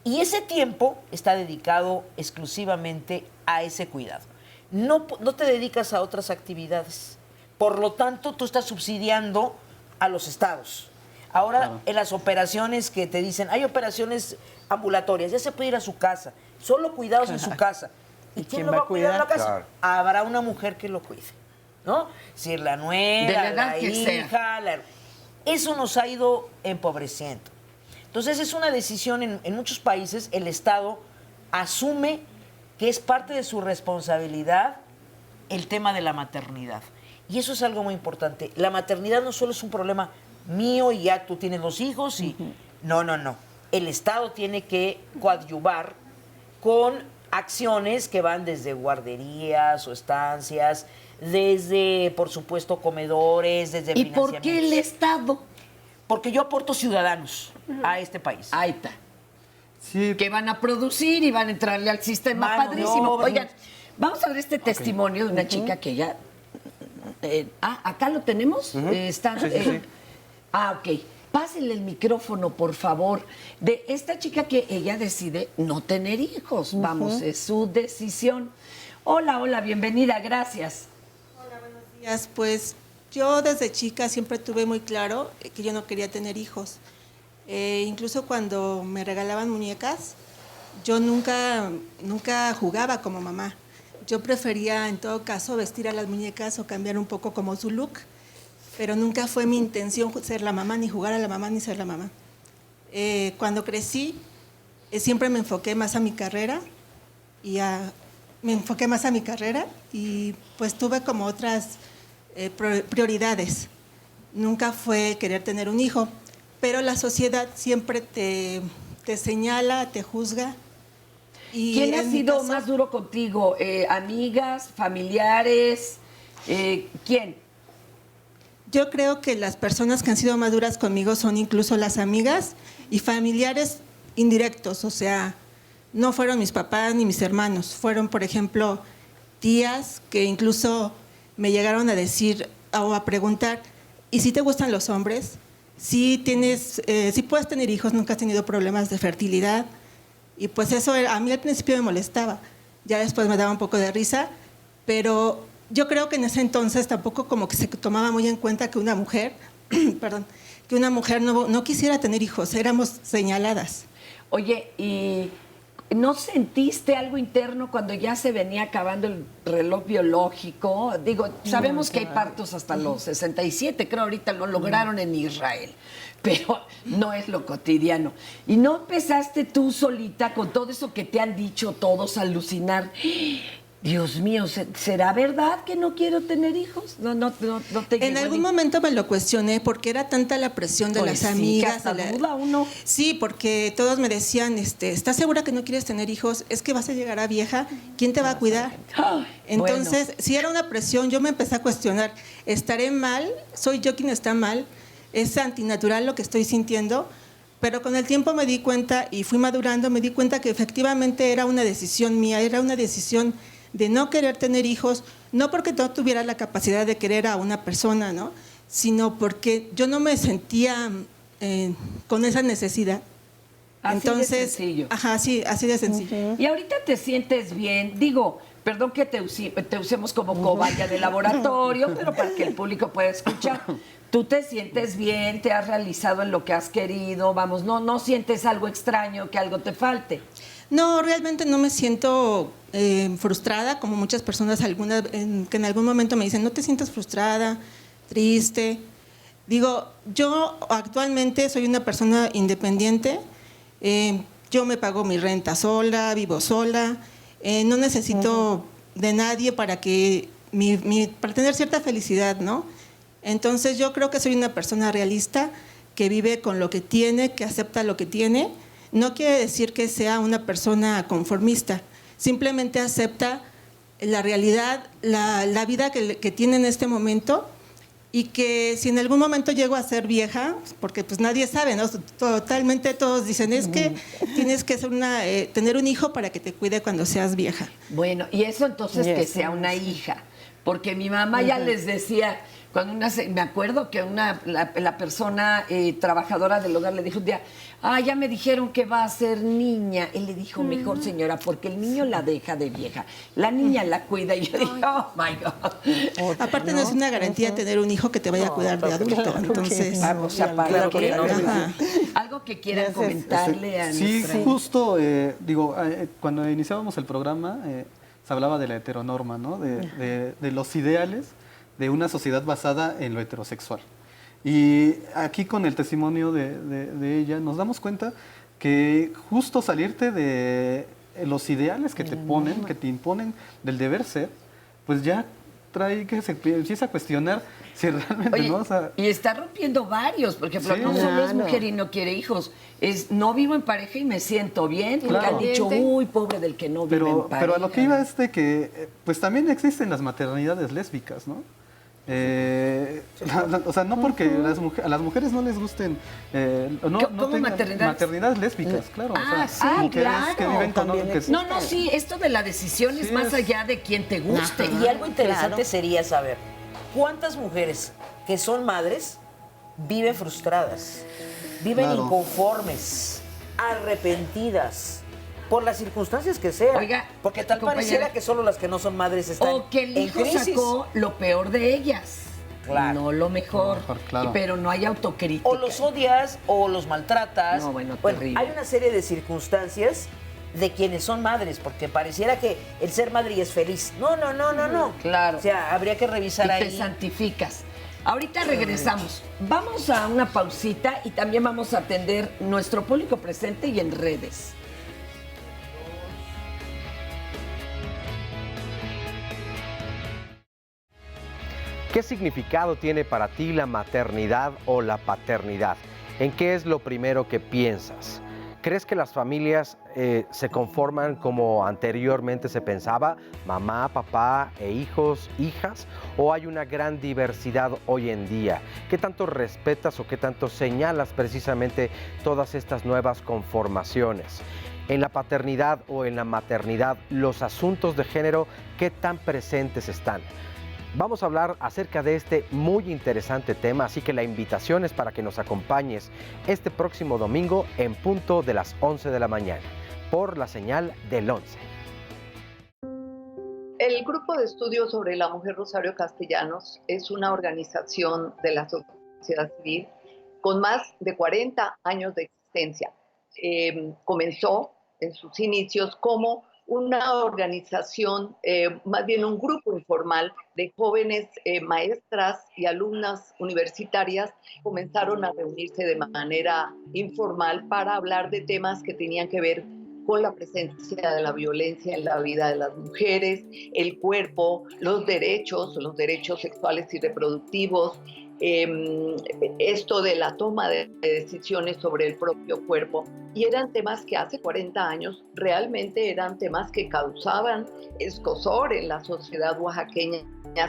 Y ese tiempo está dedicado exclusivamente a ese cuidado. No te dedicas a otras actividades. Por lo tanto, tú estás subsidiando a los estados. Ahora, claro, en las operaciones que te dicen, hay operaciones ambulatorias, ya se puede ir a su casa, solo cuidados en su casa. ¿Y quién lo va a cuidar en la casa? Claro. Habrá una mujer que lo cuide, ¿no? Si la nuera, la hija, eso nos ha ido empobreciendo. Entonces es una decisión, en muchos países el Estado asume que es parte de su responsabilidad el tema de la maternidad. Y eso es algo muy importante. La maternidad no solo es un problema mío y ya tú tienes los hijos y... No. El Estado tiene que coadyuvar con acciones que van desde guarderías o estancias, desde, por supuesto, comedores, desde ¿Y por qué el Estado? Porque yo aporto ciudadanos a este país. Ahí está. Sí. Que van a producir y van a entrarle al sistema padrísimo. Oigan, vamos a ver este testimonio de una chica que ya... ¿acá lo tenemos? Está, sí. Ok. Pásenle el micrófono, por favor, de esta chica que ella decide no tener hijos. Vamos, es su decisión. Hola, bienvenida, gracias. Hola, buenos días. Pues Yo desde chica siempre tuve muy claro que yo no quería tener hijos. Incluso cuando me regalaban muñecas, yo nunca jugaba como mamá. Yo prefería, en todo caso, vestir a las muñecas o cambiar un poco como su look, pero nunca fue mi intención ser la mamá, ni jugar a la mamá, ni ser la mamá. Cuando crecí, siempre me enfoqué más a mi carrera y pues tuve como otras prioridades. Nunca fue querer tener un hijo, pero la sociedad siempre te señala, te juzga. Y ¿quién ha sido más duro contigo? ¿Amigas, familiares? ¿Quién? Yo creo que las personas que han sido más duras conmigo son incluso las amigas y familiares indirectos, o sea, no fueron mis papás ni mis hermanos, fueron, por ejemplo, tías que incluso me llegaron a decir o a preguntar, ¿y si te gustan los hombres? ¿Si puedes tener hijos? ¿Nunca has tenido problemas de fertilidad? Y pues eso a mí al principio me molestaba, ya después me daba un poco de risa, pero yo creo que en ese entonces tampoco como que se tomaba muy en cuenta que una mujer, no quisiera tener hijos, éramos señaladas. Oye, ¿y no sentiste algo interno cuando ya se venía acabando el reloj biológico? Digo, sabemos que hay partos hasta los 67, creo ahorita lo lograron en Israel, pero no es lo cotidiano. ¿Y no empezaste tú solita con todo eso que te han dicho todos a alucinar? Dios mío, ¿será verdad que no quiero tener hijos? No te En algún momento me lo cuestioné porque era tanta la presión de las amigas. Que hasta duda uno. Sí, porque todos me decían, ¿estás segura que no quieres tener hijos? Es que vas a llegar a vieja, ¿quién te va a cuidar? Entonces, si era una presión, yo me empecé a cuestionar, ¿estaré mal? ¿Soy yo quien está mal? ¿Es antinatural lo que estoy sintiendo? Pero con el tiempo me di cuenta y fui madurando, me di cuenta que efectivamente era una decisión mía, era una decisión de no querer tener hijos, no porque no tuviera la capacidad de querer a una persona, ¿no? Sino porque yo no me sentía con esa necesidad. Entonces, de sencillo. Ajá, sí, así de sencillo. Y ahorita te sientes bien, digo, perdón que te usemos como cobaya de laboratorio, pero para que el público pueda escuchar. Tú te sientes bien, te has realizado en lo que has querido, vamos, no sientes algo extraño, que algo te falte. No, realmente no me siento frustrada, como muchas personas que en algún momento me dicen, no te sientas frustrada, triste. Digo, yo actualmente soy una persona independiente, yo me pago mi renta sola, vivo sola, no necesito de nadie para tener cierta felicidad, ¿no? Entonces yo creo que soy una persona realista, que vive con lo que tiene, que acepta lo que tiene. No quiere decir que sea una persona conformista, simplemente acepta la realidad, la vida que tiene en este momento, y que si en algún momento llego a ser vieja, porque pues nadie sabe, ¿no? Totalmente todos dicen, es que tienes que tener un hijo para que te cuide cuando seas vieja. Bueno, y eso entonces que sea una hija, porque mi mamá ya les decía, cuando me acuerdo que la persona trabajadora del hogar le dijo un día, ya me dijeron que va a ser niña. Él le dijo, mejor señora, porque el niño la deja de vieja, la niña la cuida. Y yo dije, oh my God. Aparte no es una garantía tener un hijo que te vaya a cuidar de adulto. Entonces, algo que quieran comentarle a nuestra... Sí, justo, cuando iniciábamos el programa, se hablaba de la heteronorma, ¿no? De los ideales de una sociedad basada en lo heterosexual. Y aquí con el testimonio de ella nos damos cuenta que justo salirte de los ideales que te ponen, que te imponen del deber ser, pues ya trae que se empieza a cuestionar si realmente... Oye, no, o sea, y está rompiendo varios, porque no solo es mujer y no quiere hijos, es no vivo en pareja y me siento bien, porque han dicho, uy, pobre del que no vive en pareja. Pero a lo que iba es de que pues también existen las maternidades lésbicas, ¿no? O sea, no porque a las mujeres no les gusten no tengan maternidades lésbicas, claro. Claro. Que viven con sí, esto de la decisión es más allá de quien te guste. Y algo interesante sería saber cuántas mujeres que son madres viven frustradas, viven inconformes, arrepentidas, por las circunstancias que sean. Oiga, porque tal pareciera que solo las que no son madres están o que el hijo en crisis. Sacó lo peor de ellas. Claro. no lo mejor, claro. pero no hay autocrítica. O los odias o los maltratas. No, bueno, terrible. Hay una serie de circunstancias de quienes son madres, porque pareciera que el ser madre ya es feliz. No. Claro. O sea, habría que revisar y ahí. te santificas. Ahorita regresamos. Vamos a una pausita y también vamos a atender nuestro público presente y en redes. ¿Qué significado tiene para ti la maternidad o la paternidad? ¿En qué es lo primero que piensas? ¿Crees que las familias se conforman como anteriormente se pensaba, mamá, papá e hijos, hijas? ¿O hay una gran diversidad hoy en día? ¿Qué tanto respetas o qué tanto señalas precisamente todas estas nuevas conformaciones? En la paternidad o en la maternidad, los asuntos de género, ¿qué tan presentes están? Vamos a hablar acerca de este muy interesante tema, así que la invitación es para que nos acompañes este próximo domingo en punto de las 11 de la mañana, por la señal del 11. El Grupo de Estudios sobre la Mujer Rosario Castellanos es una organización de la sociedad civil con más de 40 años de existencia. Comenzó en sus inicios como una organización, más bien un grupo informal de jóvenes maestras y alumnas universitarias. Comenzaron a reunirse de manera informal para hablar de temas que tenían que ver con la presencia de la violencia en la vida de las mujeres, el cuerpo, los derechos sexuales y reproductivos, esto de la toma de decisiones sobre el propio cuerpo. Y eran temas que hace 40 años realmente eran temas que causaban escozor en la sociedad oaxaqueña,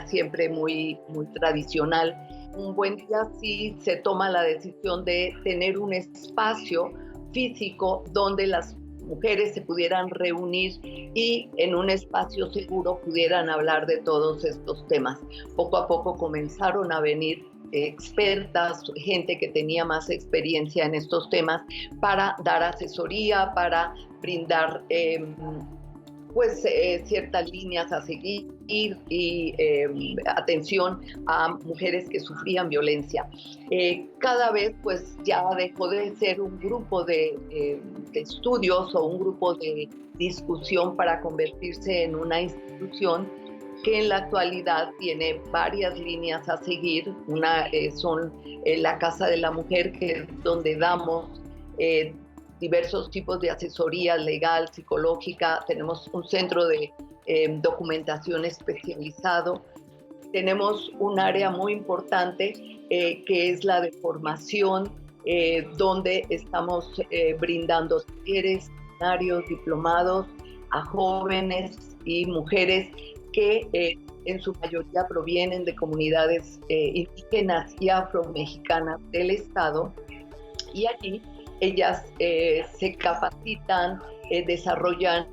siempre muy tradicional. Un buen día sí se toma la decisión de tener un espacio físico donde las mujeres se pudieran reunir y en un espacio seguro pudieran hablar de todos estos temas. Poco a poco comenzaron a venir expertas, gente que tenía más experiencia en estos temas para dar asesoría, para brindar ciertas líneas a seguir y atención a mujeres que sufrían violencia. Cada vez pues ya dejó de ser un grupo de estudios o un grupo de discusión para convertirse en una institución que en la actualidad tiene varias líneas a seguir. Una son la Casa de la Mujer, que es donde damos diversos tipos de asesoría legal, psicológica. Tenemos un centro de documentación especializado. Tenemos un área muy importante que es la de formación, donde estamos brindando talleres, seminarios, diplomados a jóvenes y mujeres que en su mayoría provienen de comunidades indígenas y afromexicanas del estado, y allí ellas se capacitan, desarrollan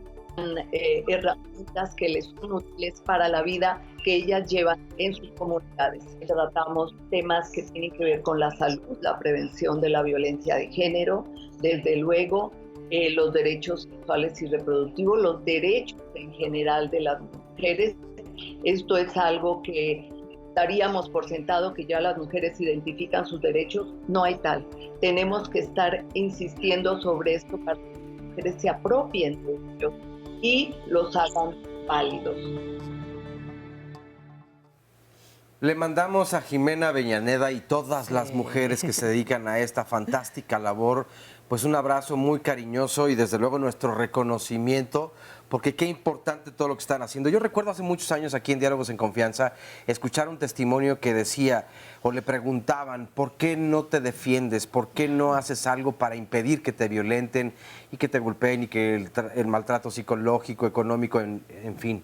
herramientas que les son útiles para la vida que ellas llevan en sus comunidades. Tratamos temas que tienen que ver con la salud, la prevención de la violencia de género, desde luego los derechos sexuales y reproductivos, los derechos en general de las mujeres. Esto es algo que daríamos por sentado que ya las mujeres identifican sus derechos. No hay tal. Tenemos que estar insistiendo sobre esto para que las mujeres se apropien de ellos y los hagan válidos. Le mandamos a Jimena Avellaneda y todas las mujeres que se dedican a esta fantástica labor, pues un abrazo muy cariñoso y desde luego nuestro reconocimiento, porque qué importante todo lo que están haciendo. Yo recuerdo hace muchos años aquí en Diálogos en Confianza escuchar un testimonio que decía o le preguntaban, ¿por qué no te defiendes? ¿Por qué no haces algo para impedir que te violenten y que te golpeen y que el maltrato psicológico, económico, en fin?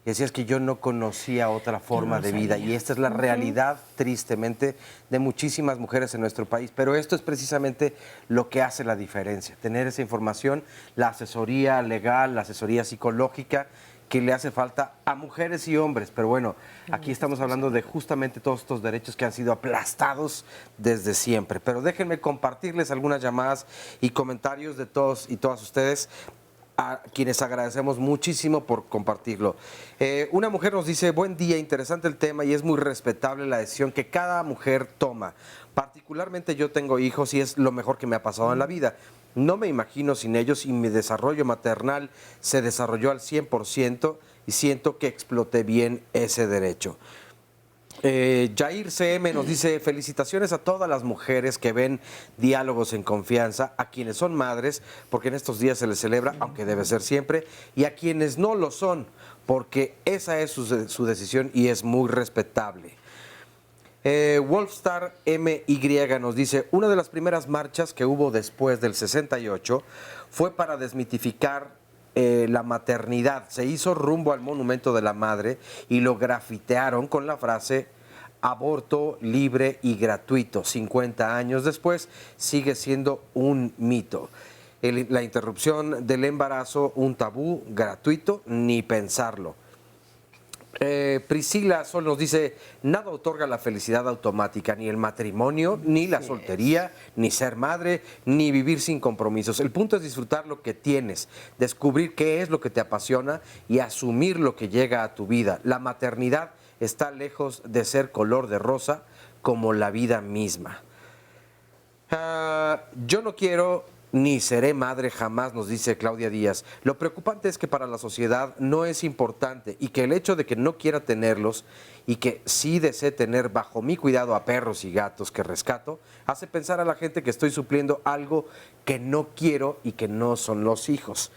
Y decías que yo no conocía otra forma de vida y esta es la realidad, tristemente, de muchísimas mujeres en nuestro país. Pero esto es precisamente lo que hace la diferencia, tener esa información, la asesoría legal, la asesoría psicológica que le hace falta a mujeres y hombres. Pero bueno, aquí estamos hablando de justamente todos estos derechos que han sido aplastados desde siempre. Pero déjenme compartirles algunas llamadas y comentarios de todos y todas ustedes. a quienes agradecemos muchísimo por compartirlo. Una mujer nos dice, buen día, interesante el tema y es muy respetable la decisión que cada mujer toma. Particularmente yo tengo hijos y es lo mejor que me ha pasado en la vida. No me imagino sin ellos y mi desarrollo maternal se desarrolló al 100% y siento que exploté bien ese derecho. Jair CM nos dice, felicitaciones a todas las mujeres que ven Diálogos en Confianza, a quienes son madres, porque en estos días se les celebra, aunque debe ser siempre, y a quienes no lo son, porque esa es su decisión y es muy respetable. Wolfstar MY nos dice, una de las primeras marchas que hubo después del 68 fue para desmitificar la maternidad. Se hizo rumbo al Monumento de la Madre y lo grafitearon con la frase aborto libre y gratuito. 50 años después sigue siendo un mito. La interrupción del embarazo, un tabú gratuito, ni pensarlo. Priscila Sol nos dice, nada otorga la felicidad automática, ni el matrimonio, ni la soltería, ni ser madre, ni vivir sin compromisos. El punto es disfrutar lo que tienes, descubrir qué es lo que te apasiona y asumir lo que llega a tu vida. La maternidad está lejos de ser color de rosa como la vida misma. Yo no quiero ni seré madre jamás, nos dice Claudia Díaz. Lo preocupante es que para la sociedad no es importante y que el hecho de que no quiera tenerlos y que sí desee tener bajo mi cuidado a perros y gatos que rescato, hace pensar a la gente que estoy supliendo algo que no quiero y que no son los hijos.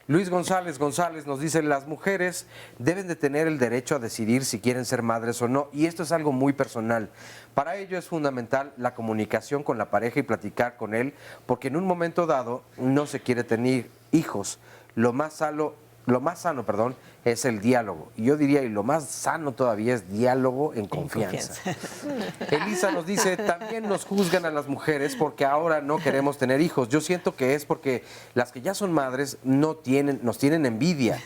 Luis González nos dice, las mujeres deben de tener el derecho a decidir si quieren ser madres o no, y esto es algo muy personal. Para ello es fundamental la comunicación con la pareja y platicar con él, porque en un momento dado no se quiere tener hijos. Lo más sano, es el diálogo. Y yo diría, y lo más sano todavía es diálogo en confianza. Elisa nos dice, también nos juzgan a las mujeres porque ahora no queremos tener hijos. Yo siento que es porque las que ya son madres nos tienen envidia.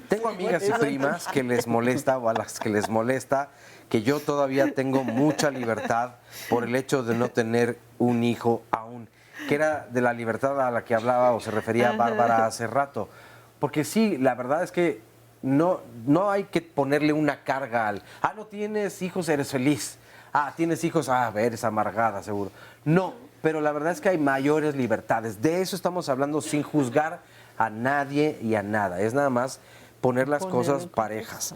Tengo amigas y primas que les molesta, o a las que les molesta, que yo todavía tengo mucha libertad por el hecho de no tener un hijo aún, que era de la libertad a la que hablaba o se refería Bárbara hace rato. Porque sí, la verdad es que no hay que ponerle una carga al, no tienes hijos, eres feliz. Tienes hijos, eres amargada, seguro. No, pero la verdad es que hay mayores libertades. De eso estamos hablando sin juzgar a nadie y a nada. Es nada más poner las cosas parejas.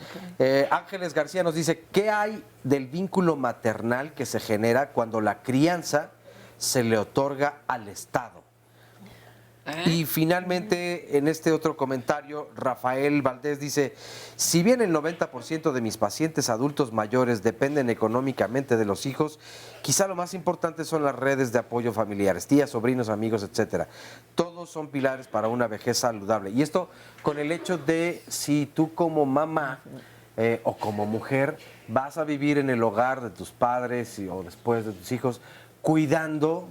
Ángeles García nos dice, ¿qué hay del vínculo maternal que se genera cuando la crianza se le otorga al Estado? Y finalmente, en este otro comentario, Rafael Valdés dice, si bien el 90% de mis pacientes adultos mayores dependen económicamente de los hijos, quizá lo más importante son las redes de apoyo familiares, tías, sobrinos, amigos, etcétera. Todos son pilares para una vejez saludable. Y esto con el hecho de si tú como mamá o como mujer vas a vivir en el hogar de tus padres o después de tus hijos, cuidando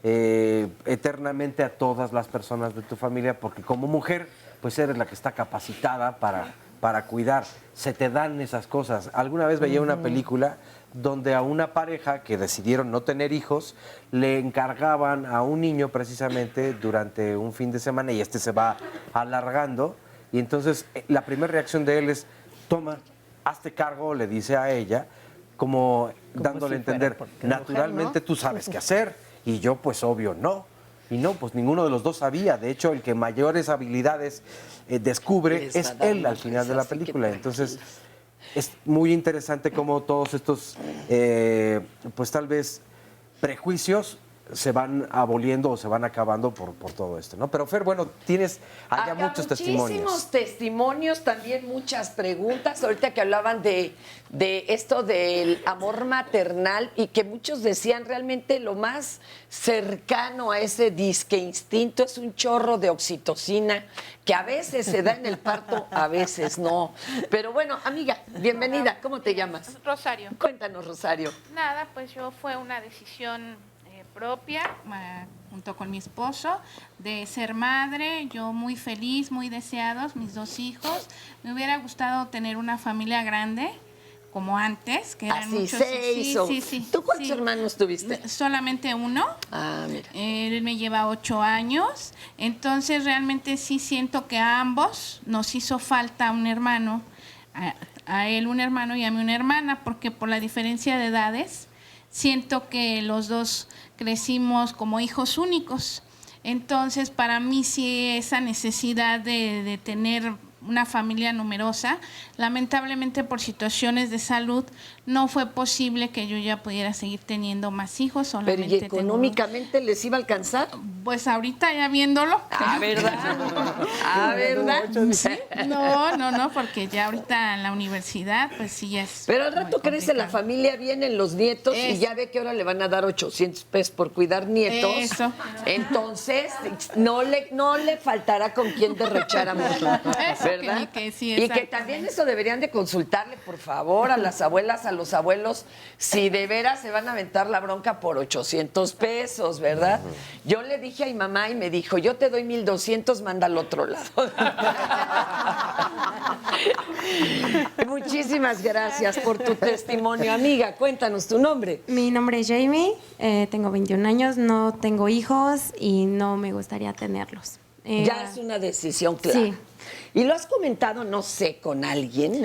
eternamente a todas las personas de tu familia, porque como mujer, pues eres la que está capacitada para cuidar. Se te dan esas cosas. Alguna vez veía una película donde a una pareja que decidieron no tener hijos, le encargaban a un niño precisamente durante un fin de semana y se va alargando. Y entonces la primera reacción de él es, toma, hazte cargo, le dice a ella, como dándole a entender, naturalmente tú sabes qué hacer. Y yo, pues, obvio, no. Y no, pues ninguno de los dos sabía. De hecho, el que mayores habilidades descubre es él al final de la película. Entonces, es muy interesante cómo todos estos, pues tal vez, prejuicios se van aboliendo o se van acabando por todo esto, ¿no? Pero Fer, bueno, tienes allá muchos testimonios. Muchísimos testimonios, también muchas preguntas. Ahorita que hablaban de esto del amor maternal y que muchos decían realmente lo más cercano a ese disque instinto es un chorro de oxitocina que a veces se da en el parto, a veces no. Pero bueno, amiga, bienvenida. ¿Cómo te llamas? Rosario. Cuéntanos, Rosario. Nada, pues fue una decisión propia, junto con mi esposo, de ser madre. Yo muy feliz, muy deseados, mis 2 hijos. Me hubiera gustado tener una familia grande, como antes, que eran Así, muchos. 6 o... ¿Tú cuántos hermanos tuviste? Solamente uno. Ah, mira. Él me lleva 8 años. Entonces, realmente sí siento que a ambos nos hizo falta un hermano. A él un hermano y a mí una hermana, porque por la diferencia de edades, siento que los dos crecimos como hijos únicos. Entonces, para mí sí esa necesidad de tener una familia numerosa, lamentablemente por situaciones de salud no fue posible que yo ya pudiera seguir teniendo más hijos. Pero ¿y económicamente les iba a alcanzar? Pues ahorita ya viéndolo. Ah, ¿verdad? Ah, ¿verdad? No, porque ya ahorita en la universidad, pues sí ya es. Pero al rato crece la familia, vienen los nietos y ya ve que ahora le van a dar 800 pesos por cuidar nietos. Eso. Entonces, no le faltará con quién derrochar amor. ¿Verdad? Y que también eso deberían de consultarle, por favor, a las abuelas, a los abuelos, si de veras se van a aventar la bronca por 800 pesos, ¿verdad? Yo le dije a mi mamá y me dijo, yo te doy 1,200, manda al otro lado. Muchísimas gracias por tu testimonio. Amiga, cuéntanos tu nombre. Mi nombre es Jamie, tengo 21 años, no tengo hijos y no me gustaría tenerlos. Ya es una decisión clara. Sí. ¿Y lo has comentado, no sé, con alguien?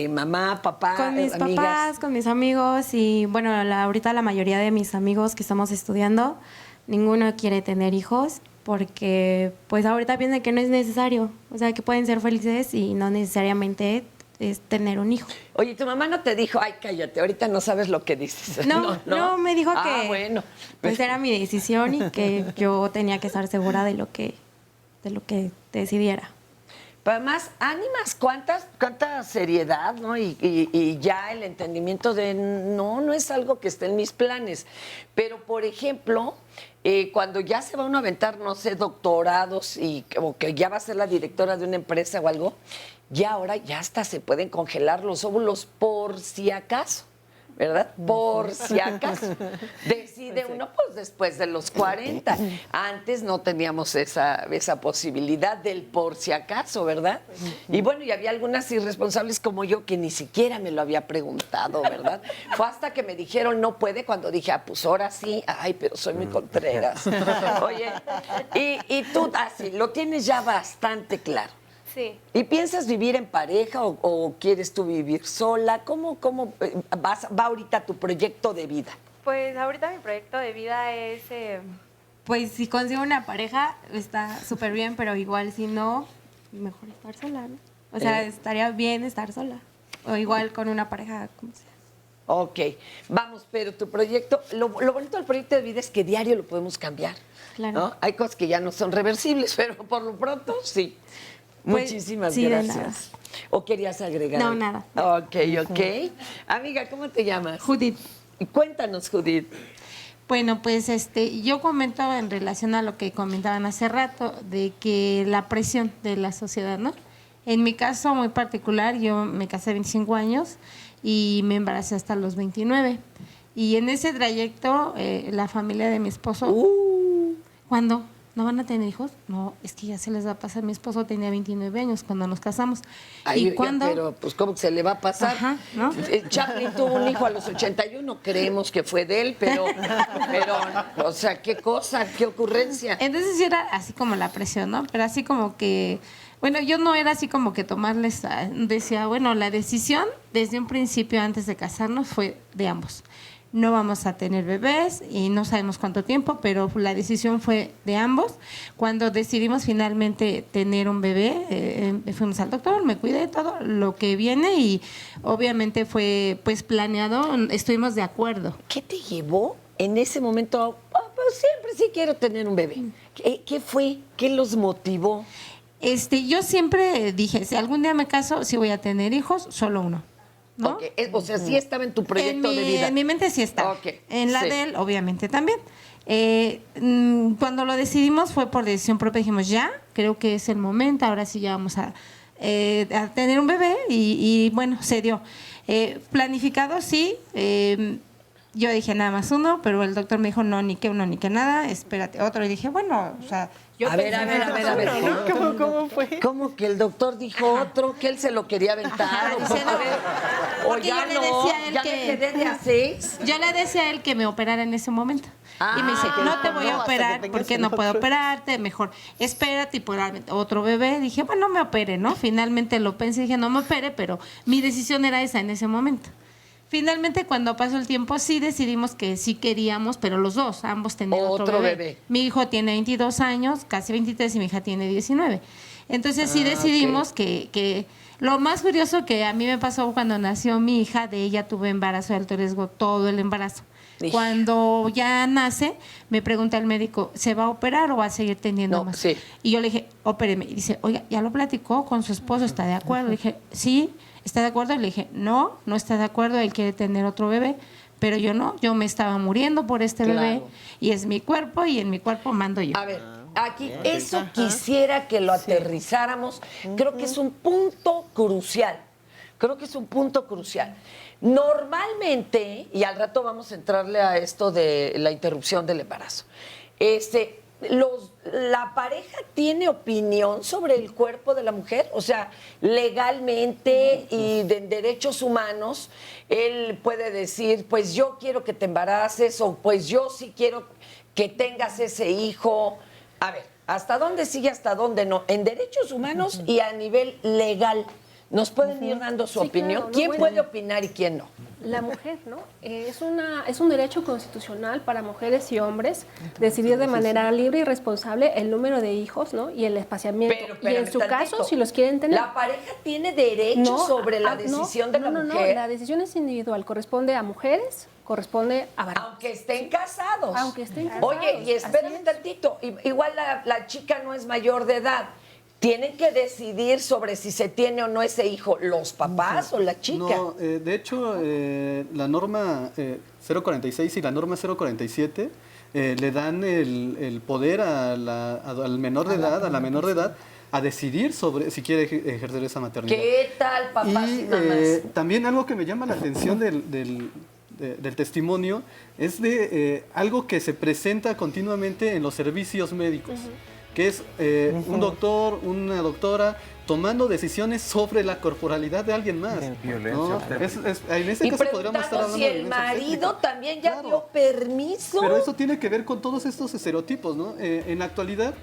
Mamá, papá, con mis amigas. papás, con mis amigos y bueno, ahorita la mayoría de mis amigos que estamos estudiando, ninguno quiere tener hijos porque pues ahorita piensan que no es necesario, o sea, que pueden ser felices y no necesariamente es tener un hijo. Oye, tu mamá no te dijo, ay, cállate, ahorita no sabes lo que dices. No, me dijo que bueno. Pues era mi decisión y que yo tenía que estar segura de lo que decidiera. Pero además, ánimas, cuánta seriedad, ¿no? Y ya el entendimiento de no es algo que esté en mis planes. Pero, por ejemplo, cuando ya se va uno a aventar, no sé, doctorados o que ya va a ser la directora de una empresa o algo, ya ahora ya hasta se pueden congelar los óvulos por si acaso. ¿Verdad? Por si acaso. Decide uno, pues después de los 40. Antes no teníamos esa posibilidad del por si acaso, ¿verdad? Y bueno, y había algunas irresponsables como yo que ni siquiera me lo había preguntado, ¿verdad? Fue hasta que me dijeron no puede cuando dije, pues ahora sí, ay, pero soy muy Contreras. Oye, y tú así, lo tienes ya bastante claro. Sí. ¿Y piensas vivir en pareja o quieres tú vivir sola? ¿Cómo va ahorita tu proyecto de vida? Pues ahorita mi proyecto de vida es, pues si consigo una pareja está súper bien, pero igual si no, mejor estar sola, ¿no? O sea, estaría bien estar sola. O igual con una pareja, como sea. Ok, vamos, pero tu proyecto, lo bonito del proyecto de vida es que diario lo podemos cambiar. Claro. ¿No? Hay cosas que ya no son reversibles, pero por lo pronto sí. Pues, muchísimas sí, gracias. ¿O querías agregar? No, nada. Ok. Amiga, ¿cómo te llamas? Judith. Cuéntanos, Judith. Bueno, pues yo comentaba en relación a lo que comentaban hace rato, de que la presión de la sociedad, ¿no? En mi caso muy particular, yo me casé a 25 años y me embaracé hasta los 29. Y en ese trayecto, la familia de mi esposo, ¿cuándo? ¿No van a tener hijos? No, es que ya se les va a pasar. Mi esposo tenía 29 años cuando nos casamos. Ay, ¿Y cuándo? Pero, pues, ¿cómo que se le va a pasar? Ajá, ¿no? Chaplin tuvo un hijo a los 81, creemos que fue de él, pero, o sea, qué cosa, qué ocurrencia. Entonces era así como la presión, ¿no? Pero así como que, bueno, yo no era así como que tomarles, decía, bueno, la decisión desde un principio antes de casarnos fue de ambos. No vamos a tener bebés y no sabemos cuánto tiempo, pero la decisión fue de ambos. Cuando decidimos finalmente tener un bebé, fuimos al doctor, me cuidé todo lo que viene y obviamente fue pues planeado, estuvimos de acuerdo. ¿Qué te llevó en ese momento? Pues siempre sí quiero tener un bebé. ¿Qué fue? ¿Qué los motivó? Yo siempre dije, si algún día me caso, si voy a tener hijos, solo uno. ¿No? Okay. O sea, sí estaba en tu proyecto de vida. En mi mente sí estaba. Okay. En la de él, obviamente, también. Cuando lo decidimos fue por decisión propia. Dijimos, ya, creo que es el momento. Ahora sí ya vamos a tener un bebé. Y bueno, se dio. Planificado, sí. Yo dije nada más uno, pero el doctor me dijo, no, ni que uno, ni que nada. Espérate, otro. Y dije, bueno, o sea... A ver. ¿Cómo fue? ¿Cómo que el doctor dijo otro, que él se lo quería aventar? Porque Oiga, yo le decía a él ya que... me quedé de a 6. Yo le decía a él que me operara en ese momento. Y me dice, Ah, no te voy a hasta que operar tengas porque el no puedo otro. operarte, mejor espérate y probablemente otro bebé. Dije, bueno, no me opere, ¿no? Finalmente lo pensé y dije, no me opere, pero mi decisión era esa en ese momento. Finalmente, cuando pasó el tiempo, sí decidimos que sí queríamos, pero los dos, ambos tenían otro bebé. Mi hijo tiene 22 años, casi 23, y mi hija tiene 19. Entonces sí decidimos que lo más curioso que a mí me pasó cuando nació mi hija, de ella tuve embarazo de alto riesgo, todo el embarazo. Cuando ya nace, me pregunta el médico, ¿se va a operar o va a seguir teniendo más? Sí. Y yo le dije, ópereme. Y dice, oiga, ¿ya lo platicó con su esposo? ¿Está de acuerdo? Le dije, sí, ¿está de acuerdo? Y le dije, no está de acuerdo, él quiere tener otro bebé. Pero yo no, yo me estaba muriendo por este bebé y es mi cuerpo y en mi cuerpo mando yo. A ver, aquí eso quisiera que lo aterrizáramos. Creo que es un punto crucial. Normalmente, y al rato vamos a entrarle a esto de la interrupción del embarazo, ¿la pareja tiene opinión sobre el cuerpo de la mujer? O sea, legalmente y de derechos humanos, él puede decir, pues yo quiero que te embaraces o pues yo sí quiero que tengas ese hijo. A ver, ¿hasta dónde sí y hasta dónde no? En derechos humanos y a nivel legal. ¿Nos pueden ir dando su opinión? Claro, no, ¿Quién bueno. puede opinar y quién no? La mujer, ¿no? Es un derecho constitucional para mujeres y hombres decidir de manera libre y responsable el número de hijos, ¿no? Y el espaciamiento. Y en su caso, si los quieren tener. ¿La pareja tiene derecho sobre la decisión de la mujer? No, la decisión es individual. Corresponde a mujeres, corresponde a varones. Aunque estén casados. Aunque estén casados. Oye, y espérame tantito. Igual la chica no es mayor de edad. ¿Tienen que decidir sobre si se tiene o no ese hijo los papás o la chica? No, de hecho, la norma 046 y la norma 047 le dan el poder al menor de edad, a la menor de edad, a decidir sobre si quiere ejercer esa maternidad. ¿Qué tal, papás y mamás? También algo que me llama la atención del testimonio es de algo que se presenta continuamente en los servicios médicos. Que es un doctor, una doctora tomando decisiones sobre la corporalidad de alguien más. ¿No? En ese caso podríamos estar hablando si el marido también ya dio permiso. Pero eso tiene que ver con todos estos estereotipos, ¿no? En la actualidad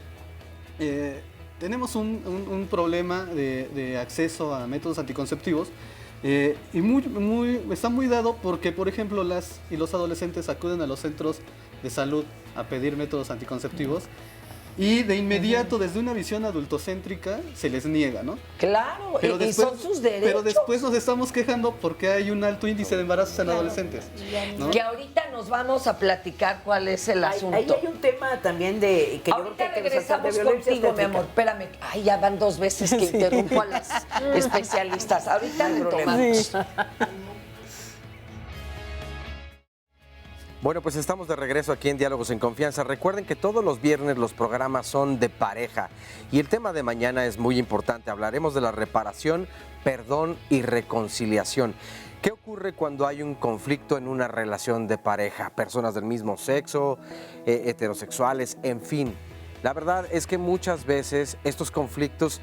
tenemos un problema de acceso a métodos anticonceptivos y está muy dado porque, por ejemplo, las y los adolescentes acuden a los centros de salud a pedir métodos anticonceptivos. Y de inmediato, desde una visión adultocéntrica, se les niega, ¿no? Claro, pero y son sus derechos. Pero después nos estamos quejando porque hay un alto índice de embarazos en adolescentes, ¿no? Que ahorita nos vamos a platicar cuál es el asunto. Ahí hay un tema también de que ahorita yo creo que regresamos contigo, mi amor. Espérame. Ay, ya van 2 veces que interrumpo a las especialistas. Ahorita retomamos. Bueno, pues estamos de regreso aquí en Diálogos en Confianza. Recuerden que todos los viernes los programas son de pareja y el tema de mañana es muy importante. Hablaremos de la reparación, perdón y reconciliación. ¿Qué ocurre cuando hay un conflicto en una relación de pareja? Personas del mismo sexo, heterosexuales, en fin. La verdad es que muchas veces estos conflictos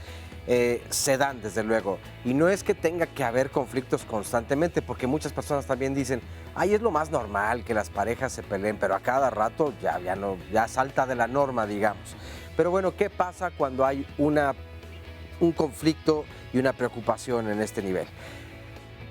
se dan, desde luego. Y no es que tenga que haber conflictos constantemente, porque muchas personas también dicen, ay, es lo más normal que las parejas se peleen, pero a cada rato ya salta de la norma, digamos. Pero bueno, ¿qué pasa cuando hay un conflicto y una preocupación en este nivel?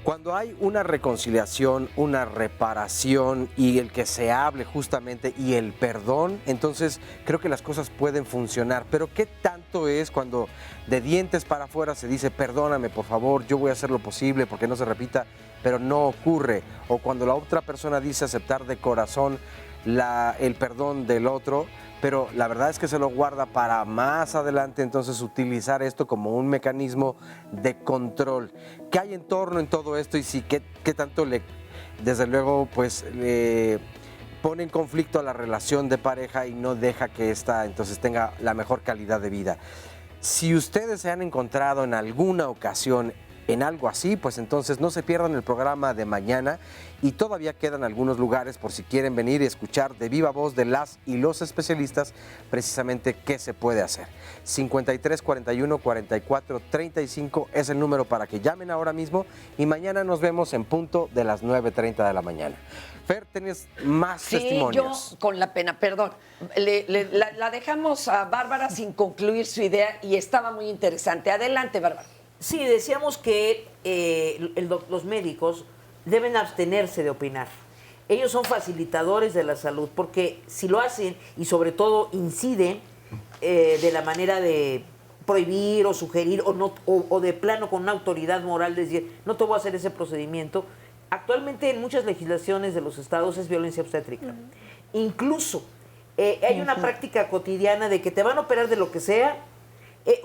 Cuando hay una reconciliación, una reparación y el que se hable justamente y el perdón, entonces creo que las cosas pueden funcionar. Pero ¿qué tanto es cuando de dientes para afuera se dice perdóname por favor, yo voy a hacer lo posible porque no se repita, pero no ocurre? O cuando la otra persona dice aceptar de corazón el perdón del otro, pero la verdad es que se lo guarda para más adelante, entonces utilizar esto como un mecanismo de control. ¿Qué hay en torno en todo esto y si qué tanto desde luego, pues le pone en conflicto a la relación de pareja y no deja que ésta entonces tenga la mejor calidad de vida? Si ustedes se han encontrado en alguna ocasión en algo así, pues entonces no se pierdan el programa de mañana y todavía quedan algunos lugares por si quieren venir y escuchar de viva voz de las y los especialistas precisamente qué se puede hacer. 53 41 44 35 es el número para que llamen ahora mismo y mañana nos vemos en punto de las 9:30 de la mañana. Fer, ¿tienes más testimonios? Yo con la pena, perdón, la dejamos a Bárbara sin concluir su idea y estaba muy interesante. Adelante, Bárbara. Sí, decíamos que los médicos deben abstenerse de opinar. Ellos son facilitadores de la salud porque si lo hacen y sobre todo inciden de la manera de prohibir o sugerir o de plano con una autoridad moral decir no te voy a hacer ese procedimiento. Actualmente en muchas legislaciones de los estados es violencia obstétrica. Incluso hay una práctica cotidiana de que te van a operar de lo que sea,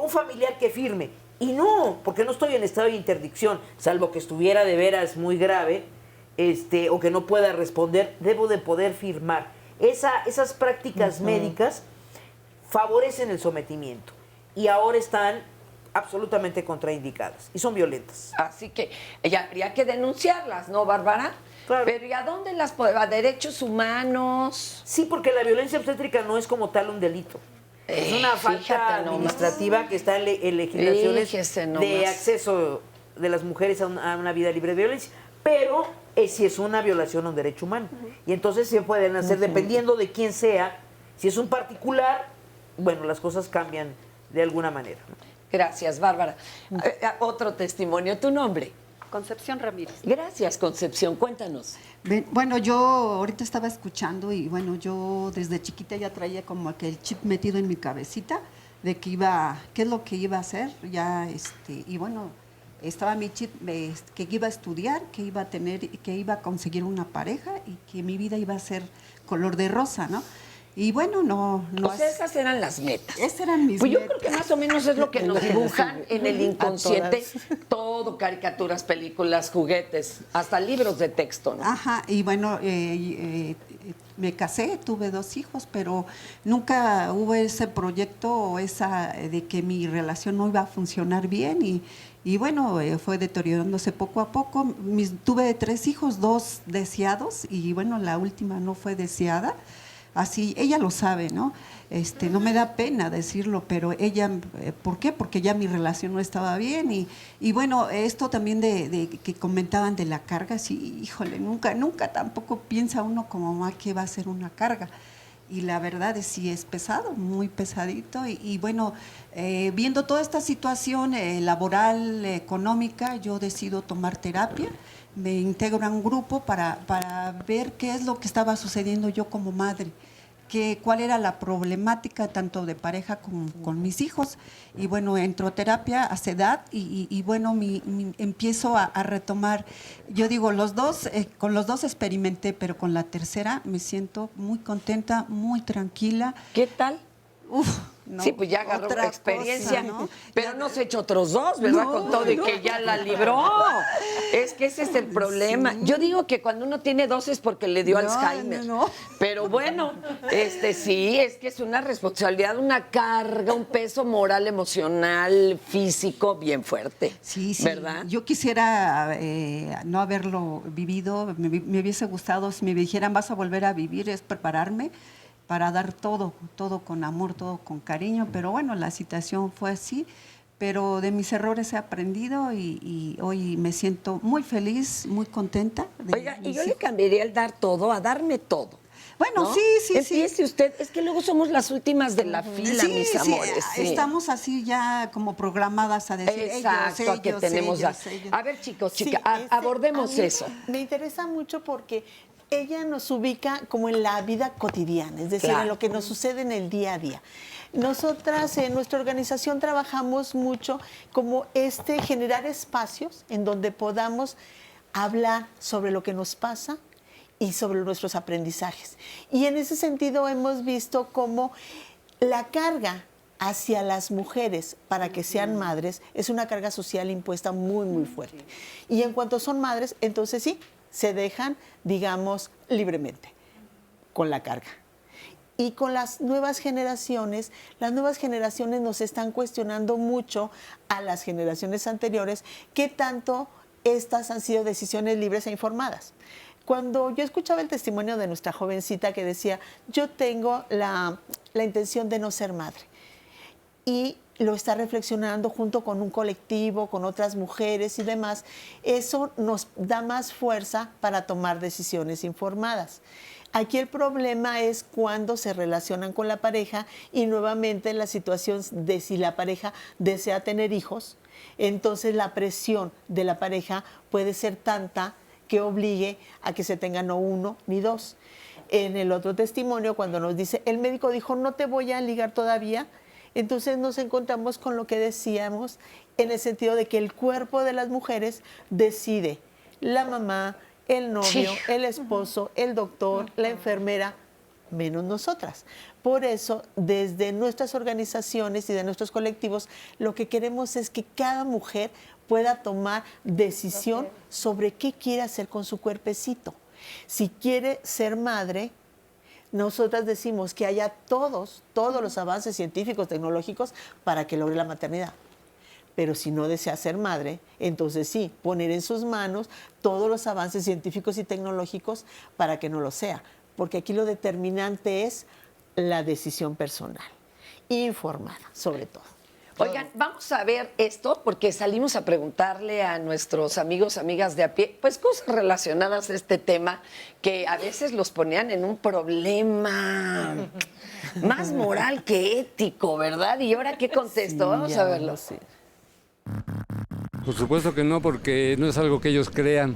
un familiar que firme. Y no, porque no estoy en estado de interdicción, salvo que estuviera de veras muy grave o que no pueda responder, debo de poder firmar. Esas prácticas médicas favorecen el sometimiento y ahora están absolutamente contraindicadas y son violentas. Así que ya habría que denunciarlas, ¿no, Bárbara? Claro. Pero ¿y a dónde las podemos? ¿A derechos humanos? Sí, porque la violencia obstétrica no es como tal un delito. Es una falta administrativa que está en legislaciones de acceso de las mujeres a una vida libre de violencia. Pero si es una violación a un derecho humano. Y entonces se pueden hacer, dependiendo de quién sea, si es un particular, bueno, las cosas cambian de alguna manera. Gracias, Bárbara. Otro testimonio, ¿tu nombre? Concepción Ramírez. Gracias, Concepción. Cuéntanos. Bueno, yo ahorita estaba escuchando y bueno, yo desde chiquita ya traía como aquel chip metido en mi cabecita de que qué es lo que iba a hacer, y bueno, estaba mi chip que iba a estudiar, que iba a conseguir una pareja y que mi vida iba a ser color de rosa, ¿no? Y bueno, no o sea, esas eran las metas. Esas eran mis metas. Yo creo que más o menos es lo que nos dibujan en el inconsciente. Todo, caricaturas, películas, juguetes, hasta libros de texto, ¿no? Ajá, y bueno, me casé, tuve 2 hijos, pero nunca hubo ese proyecto de que mi relación no iba a funcionar bien y bueno, fue deteriorándose poco a poco. Tuve 3 hijos, 2 deseados y bueno, la última no fue deseada. Así, ella lo sabe, ¿no? No me da pena decirlo, pero ella, ¿por qué? Porque ya mi relación no estaba bien y bueno, esto también de que comentaban de la carga, sí, híjole, nunca tampoco piensa uno como mamá que va a ser una carga. Y la verdad es sí es pesado, muy pesadito y bueno, viendo toda esta situación laboral, económica, yo decido tomar terapia. Me integro a un grupo para ver qué es lo que estaba sucediendo yo como madre, cuál era la problemática tanto de pareja como con mis hijos. Y bueno, entro a terapia hace edad y bueno, empiezo a retomar. Yo digo, con los dos experimenté, pero con la tercera me siento muy contenta, muy tranquila. ¿Qué tal? No, sí, pues ya agarró experiencia, cosa, ¿no? Pero no se ha hecho otros 2, ¿verdad? No, con todo y que ya la libró. Es que ese es el problema. Sí. Yo digo que cuando uno tiene 2 es porque le dio Alzheimer. Pero bueno, sí, es que es una responsabilidad, una carga, un peso moral, emocional, físico bien fuerte. Sí, ¿verdad? Yo quisiera no haberlo vivido. Me hubiese gustado si me dijeran vas a volver a vivir, es prepararme para dar todo con amor, todo con cariño, pero bueno, la situación fue así, pero de mis errores he aprendido y hoy me siento muy feliz, muy contenta. Oiga, y yo le cambiaría el dar todo a darme todo. Bueno, ¿no? sí. Empiece usted, es que luego somos las últimas de la fila, mis amores. Sí. Estamos así ya como programadas a decir exacto, que tenemos ellos. A ver, chicos, chicas, abordemos eso. Me interesa mucho porque ella nos ubica como en la vida cotidiana, es decir, en lo que nos sucede en el día a día. Nosotras en nuestra organización trabajamos mucho como generar espacios en donde podamos hablar sobre lo que nos pasa y sobre nuestros aprendizajes. Y en ese sentido hemos visto cómo la carga hacia las mujeres para que sean madres es una carga social impuesta muy, muy fuerte. Y en cuanto son madres, entonces sí, se dejan, digamos, libremente con la carga. Y con las nuevas generaciones nos están cuestionando mucho a las generaciones anteriores qué tanto estas han sido decisiones libres e informadas. Cuando yo escuchaba el testimonio de nuestra jovencita que decía, yo tengo la intención de no ser madre, y lo está reflexionando junto con un colectivo, con otras mujeres y demás, eso nos da más fuerza para tomar decisiones informadas. Aquí el problema es cuando se relacionan con la pareja y nuevamente la situación de si la pareja desea tener hijos, entonces la presión de la pareja puede ser tanta que obligue a que se tenga no uno ni dos. En el otro testimonio, cuando nos dice, el médico dijo, no te voy a ligar todavía, entonces nos encontramos con lo que decíamos en el sentido de que el cuerpo de las mujeres decide, la mamá, el novio, el esposo, el doctor, la enfermera, menos nosotras. Por eso, desde nuestras organizaciones y de nuestros colectivos, lo que queremos es que cada mujer pueda tomar decisión sobre qué quiere hacer con su cuerpecito. Si quiere ser madre, nosotras decimos que haya todos los avances científicos, tecnológicos para que logre la maternidad. Pero si no desea ser madre, entonces sí, poner en sus manos todos los avances científicos y tecnológicos para que no lo sea. Porque aquí lo determinante es la decisión personal, informada sobre todo. Oigan, vamos a ver esto porque salimos a preguntarle a nuestros amigos, amigas de a pie, pues cosas relacionadas a este tema que a veces los ponían en un problema más moral que ético, ¿verdad? ¿Y ahora qué contesto? Vamos a verlo. Sí. Por supuesto que no, porque no es algo que ellos crean.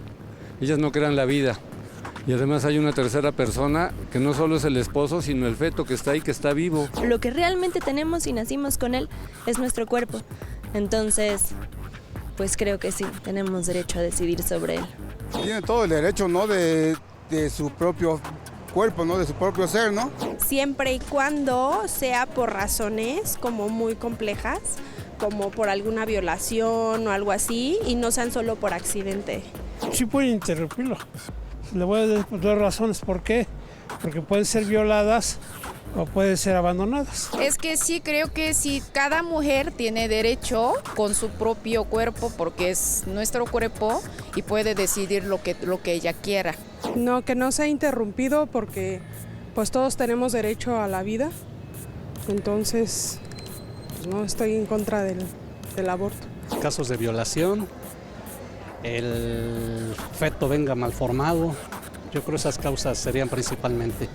Ellas no crean la vida. Y además hay una tercera persona que no solo es el esposo, sino el feto que está ahí, que está vivo. Lo que realmente tenemos y nacimos con él es nuestro cuerpo. Entonces, pues creo que sí, tenemos derecho a decidir sobre él. Tiene todo el derecho, ¿no? De su propio cuerpo, ¿no? De su propio ser, ¿no? Siempre y cuando sea por razones como muy complejas, como por alguna violación o algo así, y no sean solo por accidente. Sí puede interrumpirlo. Le voy a dar dos razones por qué. Porque pueden ser violadas o pueden ser abandonadas. Es que sí, creo que sí, cada mujer tiene derecho con su propio cuerpo, porque es nuestro cuerpo y puede decidir lo que ella quiera. No, que no sea interrumpido porque pues todos tenemos derecho a la vida. Entonces, pues no estoy en contra del aborto. Casos de violación, el feto venga mal formado, yo creo esas causas serían principalmente,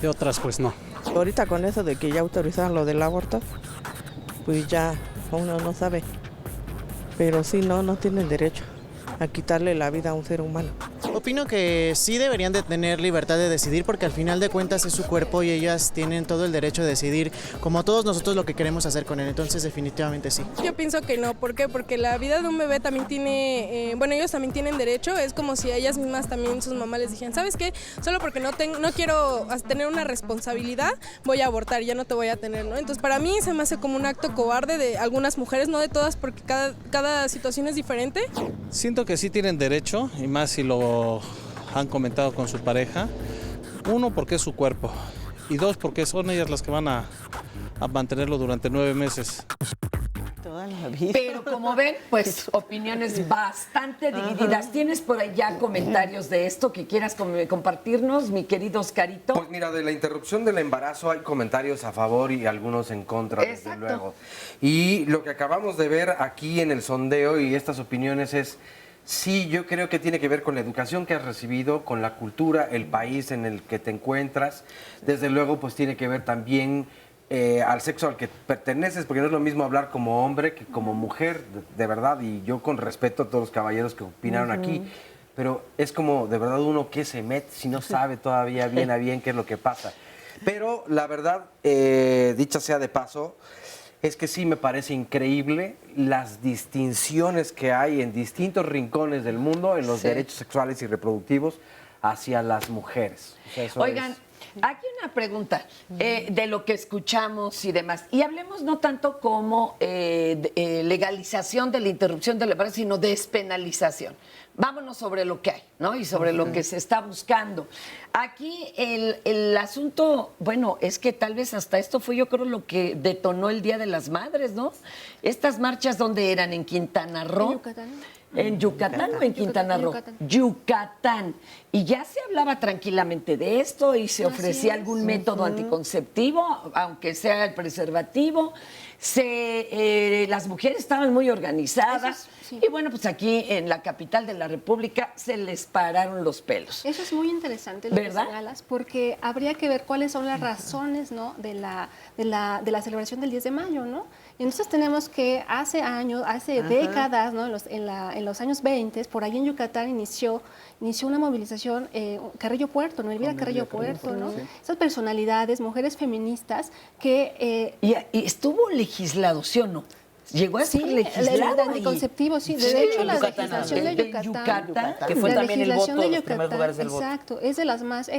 de otras pues no. Ahorita con eso de que ya autorizaron lo del aborto, pues ya uno no sabe, pero sí no tienen derecho a quitarle la vida a un ser humano. Opino que sí deberían de tener libertad de decidir porque al final de cuentas es su cuerpo y ellas tienen todo el derecho de decidir como todos nosotros lo que queremos hacer con él, entonces definitivamente sí. Yo pienso que no, ¿por qué? Porque la vida de un bebé también tiene, ellos también tienen derecho, es como si a ellas mismas también sus mamás les dijeran, ¿sabes qué? Solo porque no quiero tener una responsabilidad, voy a abortar, ya no te voy a tener, ¿no? Entonces para mí se me hace como un acto cobarde de algunas mujeres, no de todas, porque cada situación es diferente. Siento que sí tienen derecho, y más si lo han comentado con su pareja. Uno, porque es su cuerpo. Y dos, porque son ellas las que van a mantenerlo durante 9 meses. Toda la vida. Pero como ven, pues opiniones bastante divididas. ¿Tienes por allá comentarios de esto que quieras compartirnos, mi querido Oscarito? Pues mira, de la interrupción del embarazo hay comentarios a favor y algunos en contra, desde luego. Y lo que acabamos de ver aquí en el sondeo y estas opiniones es... Sí, yo creo que tiene que ver con la educación que has recibido, con la cultura, el país en el que te encuentras. Desde luego, pues tiene que ver también al sexo al que perteneces, porque no es lo mismo hablar como hombre que como mujer, de verdad. Y yo con respeto a todos los caballeros que opinaron aquí, pero es como de verdad uno que se mete si no sabe todavía bien a bien qué es lo que pasa. Pero la verdad, dicha sea de paso, es que sí me parece increíble las distinciones que hay en distintos rincones del mundo en los derechos sexuales y reproductivos hacia las mujeres. O sea, Oigan, Aquí una pregunta de lo que escuchamos y demás. Y hablemos no tanto como legalización de la interrupción del embarazo, sino despenalización. Vámonos sobre lo que hay, ¿no? Y sobre lo que se está buscando. Aquí el asunto, bueno, es que tal vez hasta esto fue, yo creo, lo que detonó el Día de las Madres, ¿no? Estas marchas, ¿dónde eran? ¿En Quintana Roo? En Yucatán. ¿En Yucatán o en Quintana Roo? Yucatán. Y ya se hablaba tranquilamente de esto y se ofrecía algún método anticonceptivo, aunque sea el preservativo. Las mujeres estaban muy organizadas y bueno, pues aquí en la capital de la República se les pararon los pelos. Eso es muy interesante lo que ¿verdad? señalas, porque habría que ver cuáles son las razones, ¿no? de la celebración del 10 de mayo, ¿no? Y entonces tenemos que hace décadas, ¿no? En los años 20, por ahí en Yucatán inició una movilización, Carrillo Puerto, ¿no? Elvira Carrillo Puerto, ¿no? Sí. Esas personalidades, mujeres feministas que... Y estuvo legislado, ¿sí o no? Llegó a ser legislado. El anticonceptivo, sí. De hecho, la legislación de Yucatán, que fue también el voto de los primeros lugares del voto. Exacto, es de las más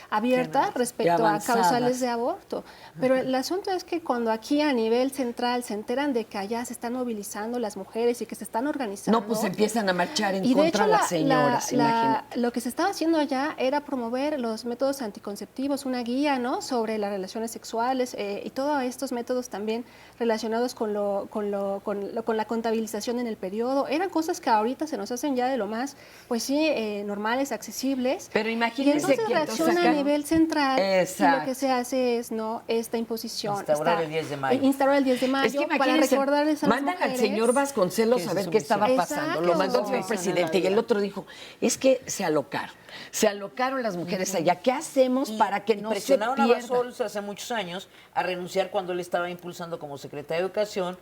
abiertas respecto a causales de aborto. Pero el asunto es que cuando aquí a nivel central se enteran de que allá se están movilizando las mujeres y que se están organizando. No, pues empiezan a marchar en contra de las señoras, imagínate. Lo que se estaba haciendo allá era promover los métodos anticonceptivos, una guía, ¿no? Sobre las relaciones sexuales y todos estos métodos también relacionados con la contabilización en el periodo. Eran cosas que ahorita se nos hacen ya de lo más, pues sí, normales, accesibles. Pero imagínense y entonces reacciona a nivel central. Exacto. Y lo que se hace es, ¿no? Esta imposición. Instaurar el 10 de mayo. Instaurar el 10 de mayo es que para recordarles a las mandan mujeres. al señor Vasconcelos a ver qué estaba pasando. Exacto. Lo mandó el señor presidente y el otro dijo, es que se alocaron las mujeres allá. ¿Qué hacemos para que no se pierda? Presionaron a Basols hace muchos años a renunciar cuando él estaba impulsando como secretario de Educación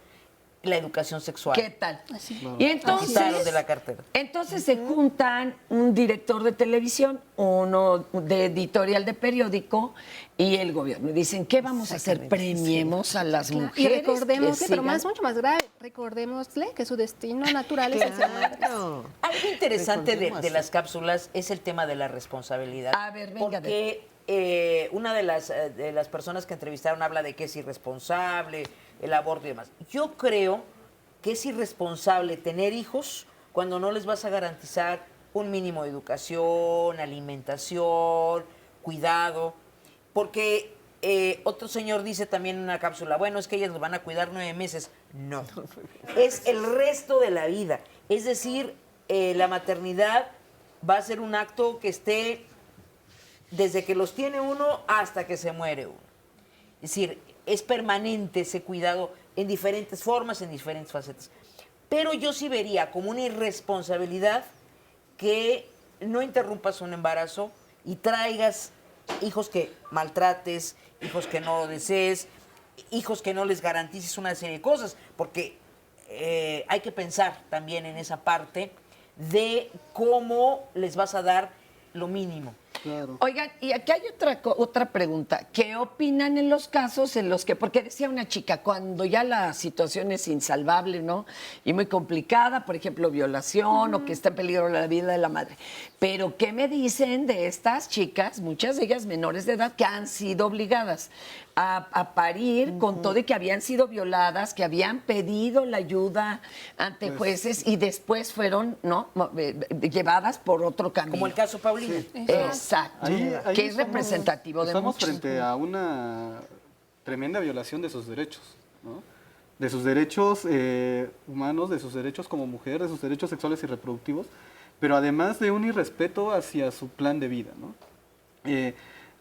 la educación sexual. ¿Qué tal? Claro. Y entonces, de la cartera. Entonces se juntan un director de televisión, uno de editorial de periódico y el gobierno. Y dicen, ¿qué vamos a hacer? Premiemos a las mujeres. Y recordemos que, pero sigan. mucho más grave, recordémosle que su destino natural es ser madres. Algo interesante de las cápsulas es el tema de la responsabilidad. A ver, venga. Porque una de las personas que entrevistaron habla de que es irresponsable el aborto y demás. Yo creo que es irresponsable tener hijos cuando no les vas a garantizar un mínimo de educación, alimentación, cuidado, porque otro señor dice también en una cápsula, bueno, es que ellas los van a cuidar 9 meses. No, es el resto de la vida. Es decir, la maternidad va a ser un acto que esté desde que los tiene uno hasta que se muere uno. Es decir, es permanente ese cuidado en diferentes formas, en diferentes facetas. Pero yo sí vería como una irresponsabilidad que no interrumpas un embarazo y traigas hijos que maltrates, hijos que no desees, hijos que no les garantices una serie de cosas, porque hay que pensar también en esa parte de cómo les vas a dar lo mínimo. Claro. Oigan, y aquí hay otra pregunta. ¿Qué opinan en los casos en los que, porque decía una chica, cuando ya la situación es insalvable, ¿no? Y muy complicada, por ejemplo, violación o que está en peligro la vida de la madre. Pero, ¿qué me dicen de estas chicas, muchas de ellas menores de edad, que han sido obligadas a parir con todo y que habían sido violadas, que habían pedido la ayuda ante jueces y después fueron, ¿no? Llevadas por otro camino? Como el caso Paulina. Sí. Exacto. Ahí que es representativo de muchos. Estamos frente a una tremenda violación de sus derechos, ¿no? De sus derechos humanos, de sus derechos como mujer, de sus derechos sexuales y reproductivos, pero además de un irrespeto hacia su plan de vida, ¿no?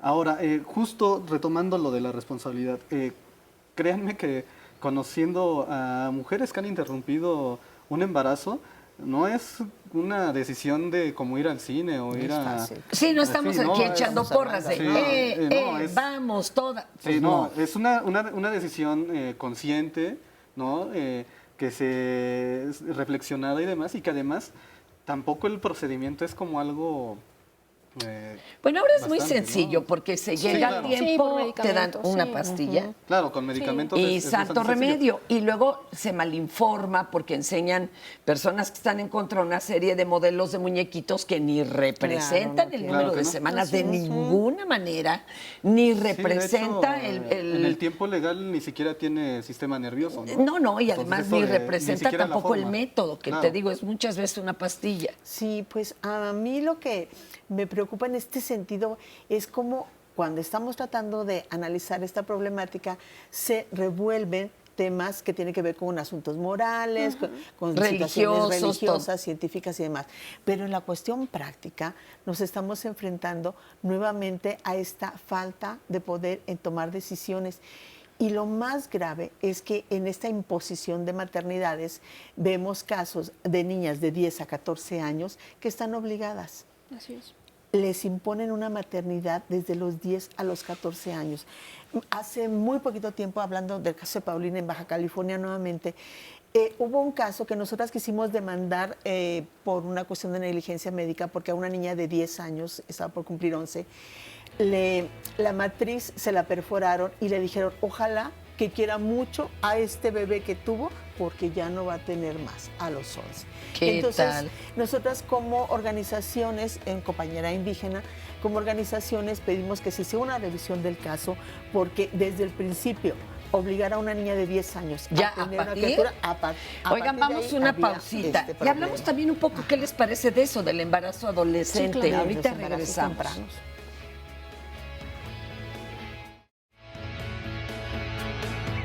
Ahora, justo retomando lo de la responsabilidad, créanme que conociendo a mujeres que han interrumpido un embarazo, no es una decisión de como ir al cine o ir a... Sí, no estamos aquí echando porras de vamos, todas. Sí, no, es una decisión consciente, ¿no? Que reflexionada y demás, y que además tampoco el procedimiento es como algo Bueno, ahora es muy bastante, sencillo, ¿no? porque se Sí, llega claro. al tiempo, Sí, por te dan medicamentos, una sí. pastilla. Claro, con medicamentos Y es santo bastante sencillo. remedio. Y luego se malinforma porque enseñan personas que están en contra de una serie de modelos de muñequitos que ni representan el número que de no. semanas Así de es. ninguna manera, ni Sí, de representa hecho, el... En el tiempo legal ni siquiera tiene sistema nervioso, ¿no? No, y Entonces, además eso ni de- representa ni siquiera la tampoco el forma. método, que Claro. te digo, es muchas veces una pastilla. Sí, pues a mí lo que me preocupa en este sentido es cómo cuando estamos tratando de analizar esta problemática se revuelven temas que tienen que ver con asuntos morales, con situaciones Religiosos, religiosas, científicas y demás. Pero en la cuestión práctica nos estamos enfrentando nuevamente a esta falta de poder en tomar decisiones. Y lo más grave es que en esta imposición de maternidades vemos casos de niñas de 10 a 14 años que están obligadas. Así es. Les imponen una maternidad desde los 10 a los 14 años. Hace muy poquito tiempo, hablando del caso de Paulina en Baja California nuevamente, hubo un caso que nosotras quisimos demandar por una cuestión de negligencia médica, porque a una niña de 10 años, estaba por cumplir 11, la matriz se la perforaron y le dijeron, ojalá que quiera mucho a este bebé que tuvo, porque ya no va a tener más a los 11. ¿Qué Entonces, tal? nosotras como organizaciones, en Compañera Indígena, como organizaciones pedimos que se hiciera una revisión del caso, porque desde el principio obligar a una niña de 10 años ¿Ya a tener a una partir? criatura, Oigan, vamos a una pausita. Y hablamos también un poco qué les parece de eso, del embarazo adolescente. Sí, claro, Ahorita los embarazos regresamos. tempranos.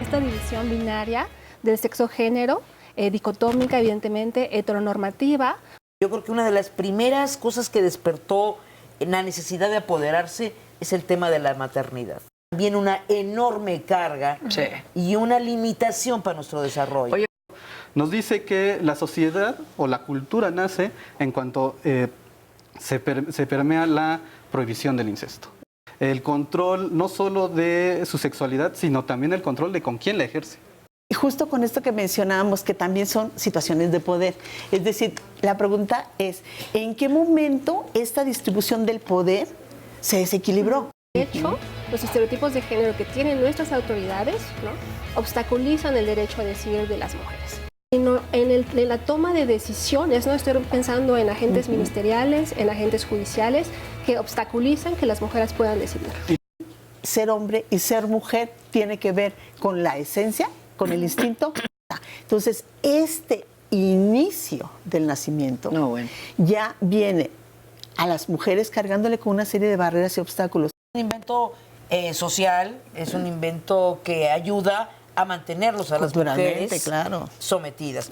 Esta división binaria del sexo-género, dicotómica, evidentemente, heteronormativa. Yo creo que una de las primeras cosas que despertó la necesidad de apoderarse es el tema de la maternidad. También una enorme carga y una limitación para nuestro desarrollo. Nos dice que la sociedad o la cultura nace en cuanto se permea la prohibición del incesto. El control no solo de su sexualidad, sino también el control de con quién la ejerce. Y justo con esto que mencionábamos, que también son situaciones de poder. Es decir, la pregunta es, ¿en qué momento esta distribución del poder se desequilibró? De hecho, los estereotipos de género que tienen nuestras autoridades, ¿no?, obstaculizan el derecho a decidir de las mujeres. En la toma de decisiones, ¿no?, estoy pensando en agentes ministeriales, en agentes judiciales, que obstaculizan que las mujeres puedan decidir. Ser hombre y ser mujer tiene que ver con la esencia, con el instinto. Entonces, este inicio del nacimiento ya viene a las mujeres cargándole con una serie de barreras y obstáculos. Es un invento social, es un invento que ayuda a mantenerlos a las Culturalmente, mujeres claro, sometidas.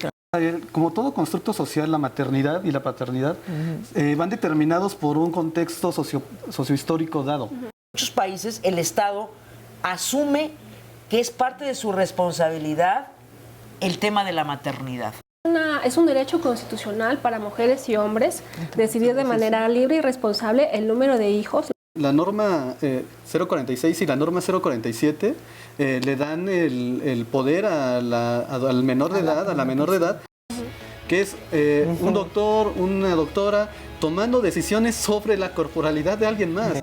Como todo constructo social, la maternidad y la paternidad van determinados por un contexto sociohistórico dado. En muchos países el Estado asume que es parte de su responsabilidad el tema de la maternidad. Es un derecho constitucional para mujeres y hombres decidir de manera libre y responsable el número de hijos. La norma 046 y la norma 047 le dan el poder al menor de edad, a la menor de edad, que es un doctor, una doctora, tomando decisiones sobre la corporalidad de alguien más.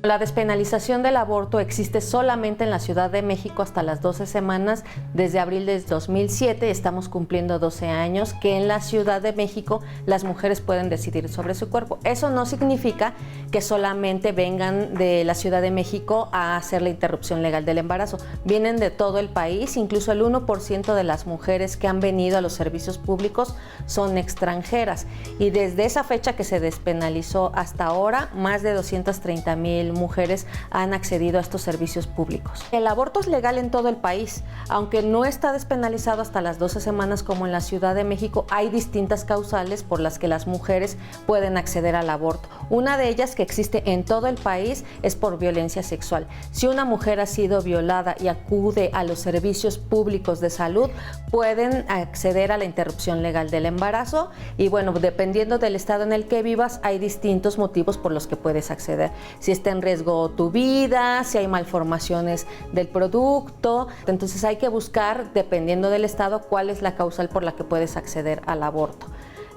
La despenalización del aborto existe solamente en la Ciudad de México hasta las 12 semanas. Desde abril de 2007 estamos cumpliendo 12 años que en la Ciudad de México las mujeres pueden decidir sobre su cuerpo. Eso no significa que solamente vengan de la Ciudad de México a hacer la interrupción legal del embarazo. Vienen de todo el país, incluso el 1% de las mujeres que han venido a los servicios públicos son extranjeras. Y desde esa fecha que se despenalizó hasta ahora, más de 230,000 mujeres han accedido a estos servicios públicos. El aborto es legal en todo el país, aunque no está despenalizado hasta las 12 semanas como en la Ciudad de México. Hay distintas causales por las que las mujeres pueden acceder al aborto. Una de ellas, que existe en todo el país, es por violencia sexual. Si una mujer ha sido violada y acude a los servicios públicos de salud, pueden acceder a la interrupción legal del embarazo y bueno, dependiendo del estado en el que vivas, hay distintos motivos por los que puedes acceder. Si está en riesgo tu vida, si hay malformaciones del producto, entonces hay que buscar, dependiendo del estado, cuál es la causal por la que puedes acceder al aborto.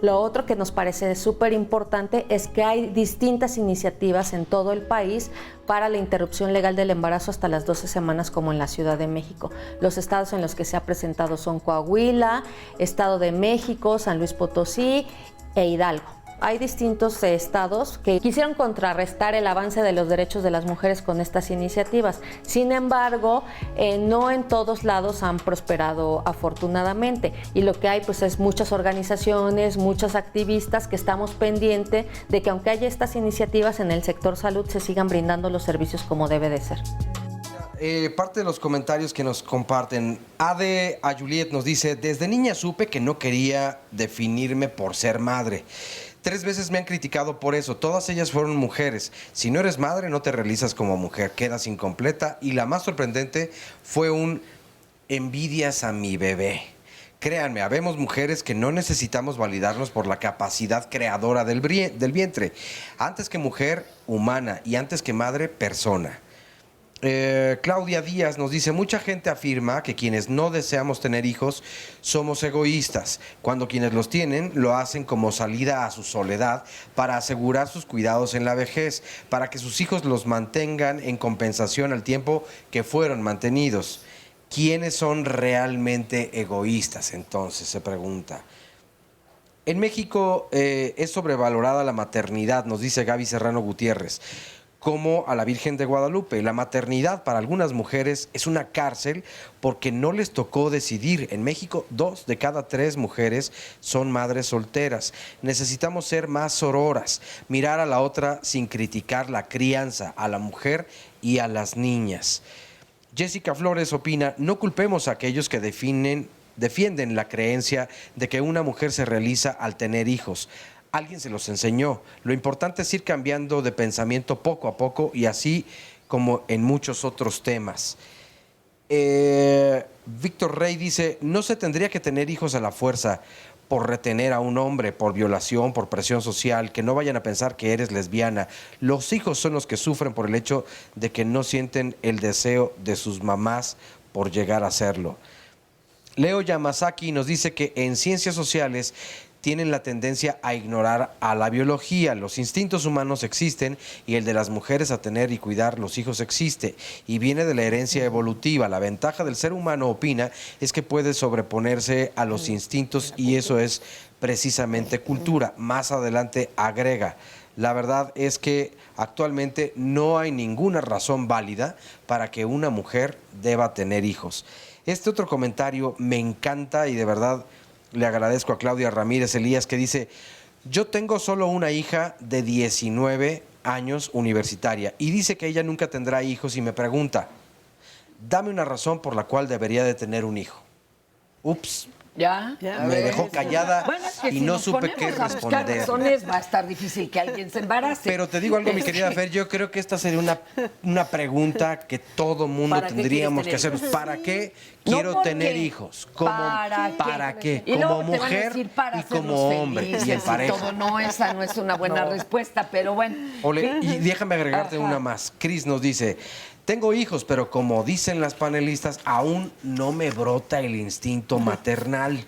Lo otro que nos parece súper importante es que hay distintas iniciativas en todo el país para la interrupción legal del embarazo hasta las 12 semanas, como en la Ciudad de México. Los estados en los que se ha presentado son Coahuila, Estado de México, San Luis Potosí e Hidalgo. Hay distintos estados que quisieron contrarrestar el avance de los derechos de las mujeres con estas iniciativas. Sin embargo, no en todos lados han prosperado afortunadamente. Y lo que hay pues es muchas organizaciones, muchos activistas que estamos pendientes de que aunque haya estas iniciativas en el sector salud se sigan brindando los servicios como debe de ser. Parte de los comentarios que nos comparten, Ade a Juliet nos dice, desde niña supe que no quería definirme por ser madre. 3 veces me han criticado por eso, todas ellas fueron mujeres. Si no eres madre, no te realizas como mujer, quedas incompleta. Y la más sorprendente fue un envidias a mi bebé. Créanme, habemos mujeres que no necesitamos validarnos por la capacidad creadora del vientre. Antes que mujer, humana, y antes que madre, persona. Claudia Díaz nos dice, mucha gente afirma que quienes no deseamos tener hijos somos egoístas, cuando quienes los tienen lo hacen como salida a su soledad para asegurar sus cuidados en la vejez, para que sus hijos los mantengan en compensación al tiempo que fueron mantenidos. ¿Quiénes son realmente egoístas entonces? Se pregunta. En México es sobrevalorada la maternidad, nos dice Gaby Serrano Gutiérrez, como a la Virgen de Guadalupe. La maternidad para algunas mujeres es una cárcel porque no les tocó decidir. En México, 2 de cada 3 mujeres son madres solteras. Necesitamos ser más sororas, mirar a la otra sin criticar la crianza, a la mujer y a las niñas. Jessica Flores opina, no culpemos a aquellos que defienden la creencia de que una mujer se realiza al tener hijos. Alguien se los enseñó. Lo importante es ir cambiando de pensamiento poco a poco y así como en muchos otros temas. Víctor Rey dice, no se tendría que tener hijos a la fuerza por retener a un hombre, por violación, por presión social, que no vayan a pensar que eres lesbiana. Los hijos son los que sufren por el hecho de que no sienten el deseo de sus mamás por llegar a hacerlo. Leo Yamazaki nos dice que en ciencias sociales tienen la tendencia a ignorar a la biología. Los instintos humanos existen y el de las mujeres a tener y cuidar los hijos existe y viene de la herencia evolutiva. La ventaja del ser humano, opina, es que puede sobreponerse a los instintos y eso es precisamente cultura. Más adelante agrega, la verdad es que actualmente no hay ninguna razón válida para que una mujer deba tener hijos. Este otro comentario me encanta y de verdad le agradezco a Claudia Ramírez Elías, que dice, yo tengo solo una hija de 19 años universitaria y dice que ella nunca tendrá hijos y me pregunta, dame una razón por la cual debería de tener un hijo. Ups. Ya. Me dejó callada bueno, es que y si no nos supe qué ponemos a buscar responder. razones, va a estar difícil que alguien se embarace. Pero te digo algo, mi querida Fer, yo creo que esta sería una pregunta que todo mundo tendríamos que hacer. ¿Para qué quiero tener hijos? ¿Para qué? Y Como luego te van a mujer decir, para y como hombre y en felices pareja. todo. No, esa no es una buena respuesta, pero bueno. Y déjame agregarte una más. Cris nos dice, tengo hijos, pero como dicen las panelistas, aún no me brota el instinto maternal.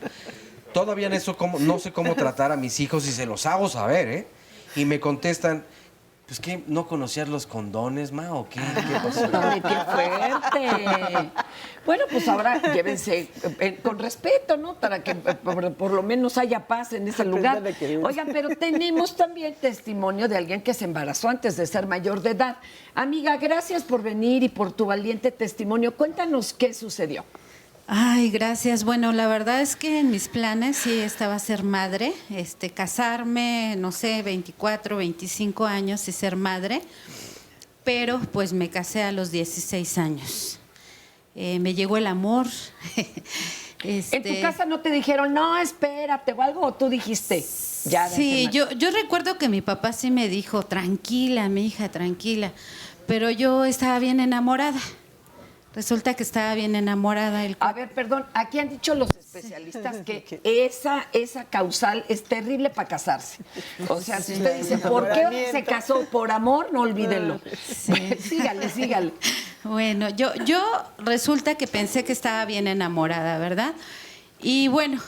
Todavía en eso no sé cómo tratar a mis hijos y se los hago saber, ¿eh? Y me contestan, pues ¿qué? ¿No conocías los condones, ma? ¿O qué? ¿Qué pasó? ¡Ay, qué fuerte! Bueno, pues ahora llévense con respeto, ¿no? Para que por lo menos haya paz en ese lugar. Oigan, pero tenemos también testimonio de alguien que se embarazó antes de ser mayor de edad. Amiga, gracias por venir y por tu valiente testimonio. Cuéntanos qué sucedió. Ay, gracias. Bueno, la verdad es que en mis planes sí estaba ser madre, casarme, no sé, 24, 25 años y ser madre, pero pues me casé a los 16 años. Me llegó el amor. ¿En tu casa no te dijeron, no, espérate o algo, o tú dijiste? Ya, sí, yo recuerdo que mi papá sí me dijo, tranquila, mi hija, tranquila, pero yo estaba bien enamorada. Resulta que estaba bien enamorada. A ver, perdón, aquí han dicho los especialistas que esa causal es terrible para casarse. O sea, si usted dice, ¿por qué se casó? ¿Por amor? No olvídenlo. Sí. Sígale. Bueno, yo resulta que pensé que estaba bien enamorada, ¿verdad? Y bueno,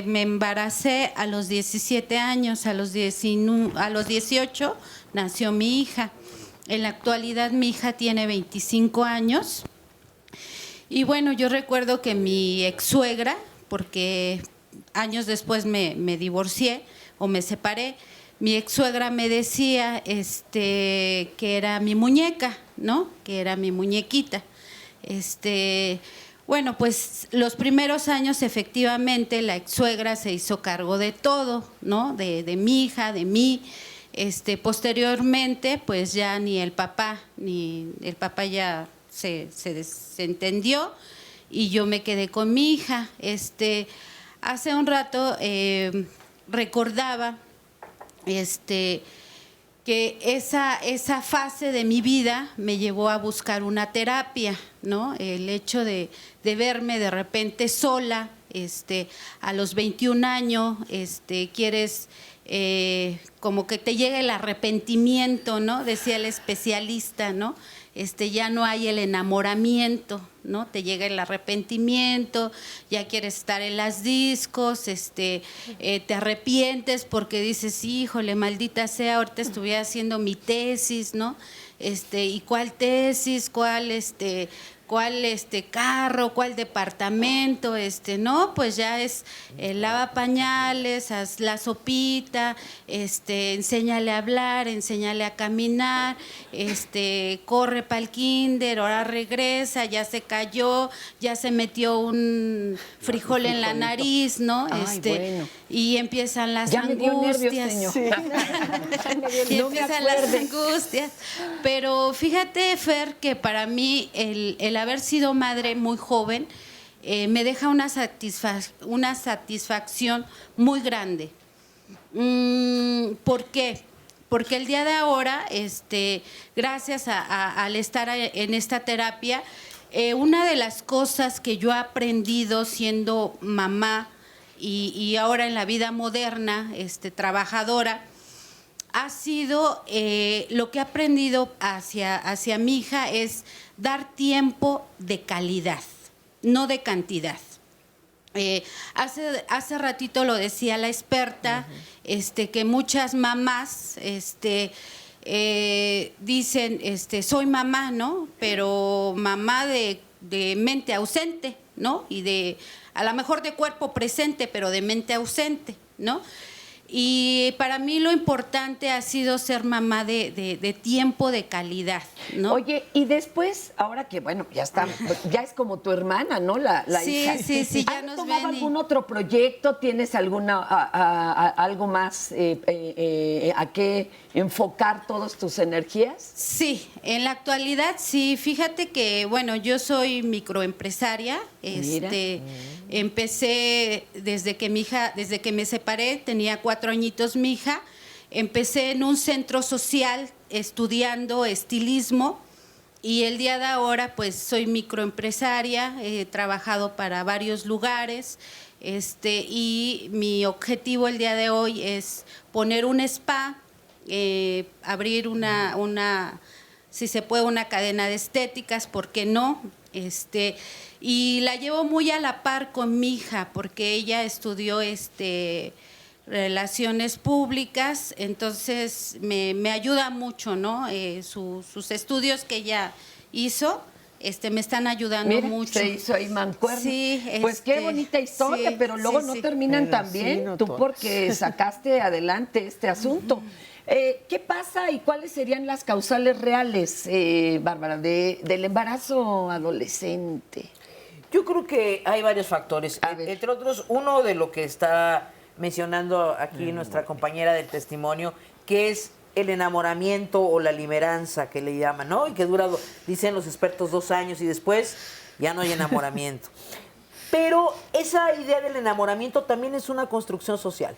me embaracé a los 17 años, a los 18 nació mi hija. En la actualidad mi hija tiene 25 años. Y bueno, yo recuerdo que mi ex suegra, porque años después me divorcié o me separé, mi ex suegra me decía que era mi muñeca, ¿no? Que era mi muñequita. Bueno, pues los primeros años efectivamente la ex suegra se hizo cargo de todo, ¿no? De mi hija, de mí. Posteriormente, pues ya ni el papá ya se desentendió y yo me quedé con mi hija. Hace un rato recordaba que esa fase de mi vida me llevó a buscar una terapia, ¿no? El hecho de verme de repente sola, a los 21 años, quieres como que te llega el arrepentimiento, ¿no? Decía el especialista, ¿no? Ya no hay el enamoramiento, ¿no? Te llega el arrepentimiento, ya quieres estar en las discos, te arrepientes porque dices, híjole, maldita sea, ahorita estuviera haciendo mi tesis, ¿no? ¿Y cuál tesis? ¿Cuál carro? ¿Cuál departamento? No, pues ya es lava pañales, haz la sopita, enséñale a hablar, enséñale a caminar, corre para el kinder, ahora regresa, ya se cayó, ya se metió un frijol en la nariz, ¿no? Bueno. Y empiezan las ya angustias. Me dio nervios, señor. Y empiezan las angustias. Pero fíjate, Fer, que para mí el haber sido madre muy joven me deja una satisfacción muy grande. ¿Por qué? Porque el día de ahora, gracias al estar en esta terapia, una de las cosas que yo he aprendido siendo mamá y ahora en la vida moderna, trabajadora, ha sido lo que he aprendido hacia mi hija es dar tiempo de calidad, no de cantidad. Hace ratito lo decía la experta, que muchas mamás dicen, soy mamá, ¿no? Pero mamá de mente ausente, ¿no? Y a lo mejor de cuerpo presente, pero de mente ausente, ¿no? Y para mí lo importante ha sido ser mamá de tiempo de calidad, ¿no? Oye, y después, ahora que, bueno, ya está, ya es como tu hermana, ¿no? La hija. Sí, ya nos ven. ¿Has tomado algún otro proyecto? ¿Tienes algo más a qué enfocar todas tus energías? Sí, en la actualidad sí. Fíjate que, bueno, yo soy microempresaria. Empecé desde que me separé, tenía 4 añitos mi hija. Empecé en un centro social estudiando estilismo y el día de ahora pues soy microempresaria, he trabajado para varios lugares y mi objetivo el día de hoy es poner un spa, abrir si se puede, una cadena de estéticas, ¿por qué no? Y la llevo muy a la par con mi hija porque ella estudió relaciones públicas, entonces me ayuda mucho, ¿no? Sus estudios que ella hizo me están ayudando mucho. Se hizo ahí mancuerna. Sí, pues qué bonita historia, sí, pero luego sí, no sí. terminan Pero tan bien, sí, no tú todas. porque sacaste adelante este asunto. ¿Qué pasa y cuáles serían las causales reales, Bárbara, del embarazo adolescente? Yo creo que hay varios factores. Entre otros, uno de lo que está mencionando aquí nuestra compañera del testimonio, que es el enamoramiento o la limeranza que le llaman, ¿no? Y que dura, dicen los expertos, 2 años y después ya no hay enamoramiento. Pero esa idea del enamoramiento también es una construcción social.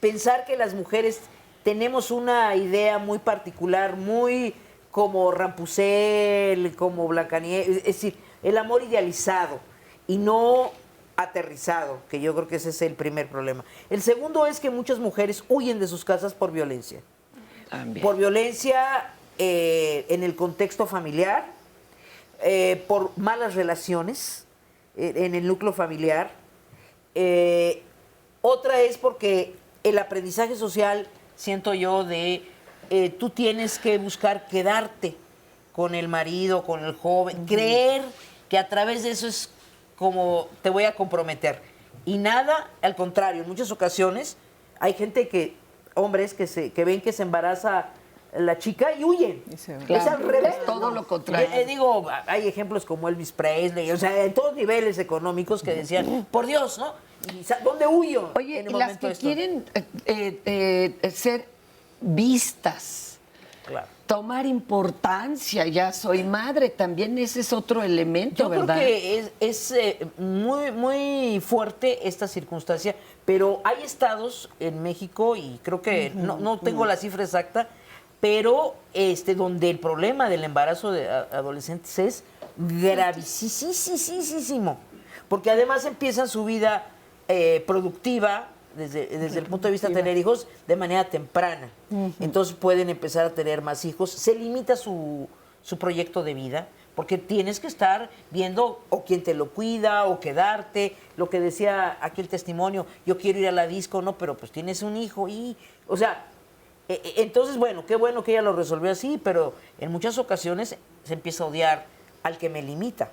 Pensar que las mujeres tenemos una idea muy particular, muy como Rapunzel, como Blancanieves, es decir, el amor idealizado y no aterrizado, que yo creo que ese es el primer problema. El segundo es que muchas mujeres huyen de sus casas por violencia. También. Por violencia en el contexto familiar, por malas relaciones, en el núcleo familiar. Otra es porque el aprendizaje social, siento yo, de tú tienes que buscar quedarte con el marido, con el joven, creer que a través de eso es como te voy a comprometer. Y nada, al contrario, en muchas ocasiones hay gente hombres que ven que se embaraza la chica y huyen. Claro, es al revés. es todo ¿no? lo contrario. Digo, hay ejemplos como Elvis Presley, o sea, en todos niveles económicos que decían, por Dios, ¿no? ¿Y ¿dónde huyo? Oye, en el las momento que esto? quieren ser vistas, claro, tomar importancia, ya soy madre, también ese es otro elemento, yo ¿verdad? creo que es muy, muy fuerte esta circunstancia, pero hay estados en México, y creo que no tengo la cifra exacta, pero donde el problema del embarazo de adolescentes es gravísimo, porque además empiezan su vida productiva desde el punto de vista de tener hijos de manera temprana. Entonces pueden empezar a tener más hijos. Se limita su proyecto de vida porque tienes que estar viendo o quién te lo cuida o quedarte. Lo que decía aquí el testimonio, yo quiero ir a la disco, no, pero pues tienes un hijo y... O sea, entonces, bueno, qué bueno que ella lo resolvió así, pero en muchas ocasiones se empieza a odiar al que me limita.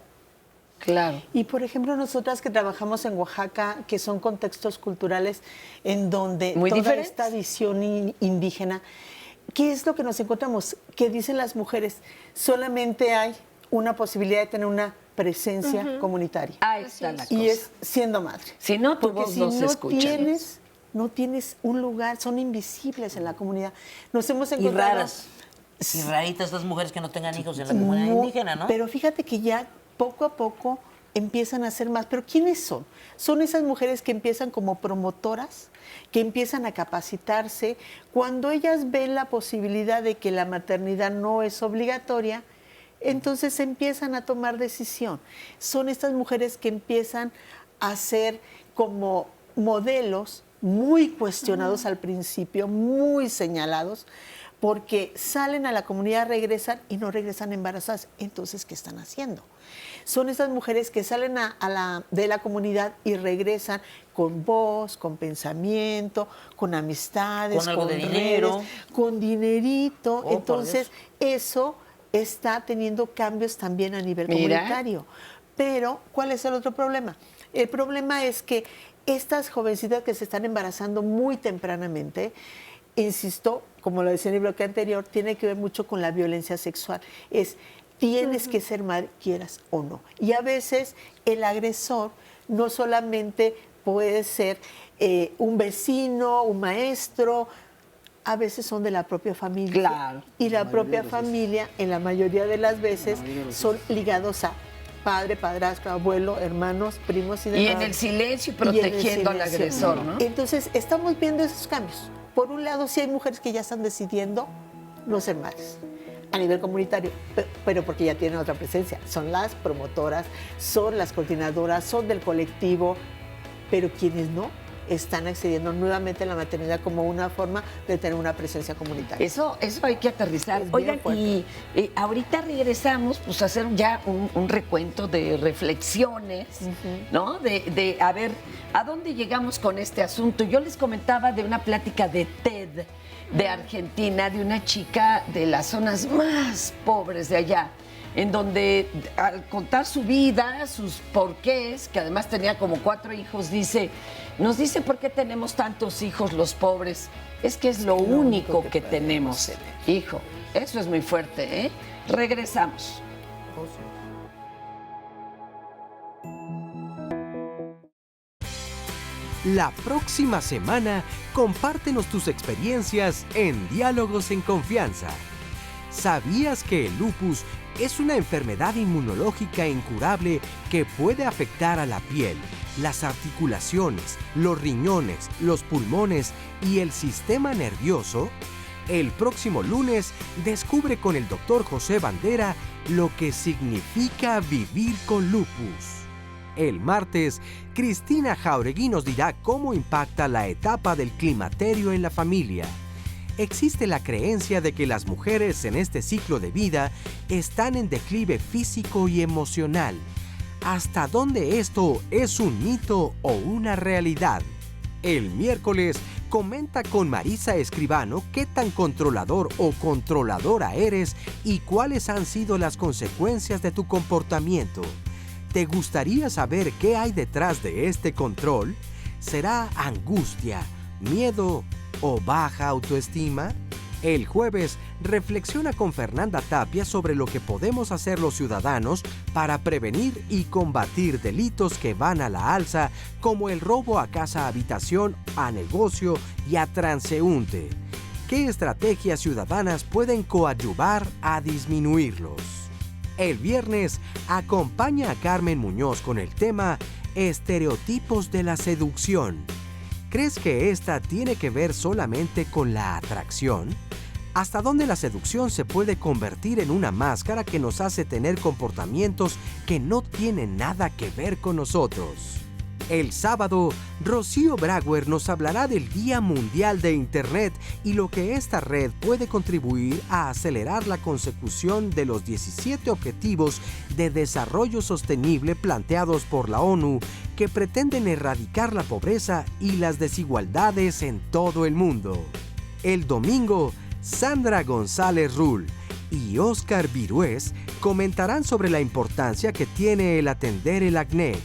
Claro. Y por ejemplo, nosotras que trabajamos en Oaxaca, que son contextos culturales en donde muy toda diferentes. Esta visión indígena, ¿qué es lo que nos encontramos? Que dicen las mujeres, solamente hay una posibilidad de tener una presencia comunitaria. Ahí está la cosa. Y es siendo madre. Si no, tu porque voz si no se escucha. no tienes un lugar, son invisibles en la comunidad. Nos hemos Y encontrado... raras. Y raritas estas mujeres que no tengan hijos en la comunidad indígena, ¿no? Pero fíjate que ya poco a poco empiezan a hacer más. ¿Pero quiénes son? Son esas mujeres que empiezan como promotoras, que empiezan a capacitarse. Cuando ellas ven la posibilidad de que la maternidad no es obligatoria, entonces empiezan a tomar decisión. Son estas mujeres que empiezan a ser como modelos muy cuestionados al principio, muy señalados, porque salen a la comunidad, regresan y no regresan embarazadas. Entonces, ¿qué están haciendo? Son esas mujeres que salen de la comunidad y regresan con voz, con pensamiento, con amistades, con algo de redes, dinero, con dinerito. Oh, entonces, eso está teniendo cambios también a nivel comunitario. Pero, ¿cuál es el otro problema? El problema es que estas jovencitas que se están embarazando muy tempranamente, insisto, como lo decía en el bloque anterior, tiene que ver mucho con la violencia sexual. Tienes que ser madre, quieras o no. Y a veces el agresor no solamente puede ser un vecino, un maestro, a veces son de la propia familia. Claro. Y la propia familia, en la mayoría de las veces, son ligados a padre, padrastro, abuelo, hermanos, primos y demás. Y en el silencio y protegiendo al agresor, ¿no? Entonces, estamos viendo esos cambios. Por un lado, sí hay mujeres que ya están decidiendo no ser madres a nivel comunitario, pero porque ya tienen otra presencia. Son las promotoras, son las coordinadoras, son del colectivo, pero quienes no están accediendo nuevamente a la maternidad como una forma de tener una presencia comunitaria. Eso hay que aterrizar. Oigan, y ahorita regresamos pues a hacer ya un recuento de reflexiones, ¿no? De a ver, ¿a dónde llegamos con este asunto? Yo les comentaba de una plática de TED de Argentina, de una chica de las zonas más pobres de allá, en donde al contar su vida, sus porqués, que además tenía como 4 hijos, nos dice por qué tenemos tantos hijos los pobres. Es que es lo único que tenemos. Hijo, eso es muy fuerte, ¿eh? Regresamos. La próxima semana, compártenos tus experiencias en Diálogos en Confianza. ¿Sabías que el lupus es una enfermedad inmunológica incurable que puede afectar a la piel, las articulaciones, los riñones, los pulmones y el sistema nervioso? El próximo lunes descubre con el Dr. José Bandera lo que significa vivir con lupus. El martes, Cristina Jauregui nos dirá cómo impacta la etapa del climaterio en la familia. Existe la creencia de que las mujeres en este ciclo de vida están en declive físico y emocional. hasta dónde esto es un mito o una realidad. El miércoles comenta con Marisa Escribano qué tan controlador o controladora eres y cuáles han sido las consecuencias de tu comportamiento. ¿Te gustaría saber qué hay detrás de este control? ¿Será angustia, miedo o baja autoestima? El jueves reflexiona con Fernanda Tapia sobre lo que podemos hacer los ciudadanos para prevenir y combatir delitos que van a la alza, como el robo a casa-habitación, a negocio y a transeúnte. ¿Qué estrategias ciudadanas pueden coadyuvar a disminuirlos? El viernes acompaña a Carmen Muñoz con el tema Estereotipos de la seducción. ¿Crees que esta tiene que ver solamente con la atracción? ¿Hasta dónde la seducción se puede convertir en una máscara que nos hace tener comportamientos que no tienen nada que ver con nosotros? El sábado, Rocío Brauer nos hablará del Día Mundial de Internet y lo que esta red puede contribuir a acelerar la consecución de los 17 Objetivos de Desarrollo Sostenible planteados por la ONU, que pretenden erradicar la pobreza y las desigualdades en todo el mundo. El domingo, Sandra González Rull y Óscar Virués comentarán sobre la importancia que tiene el atender el acné.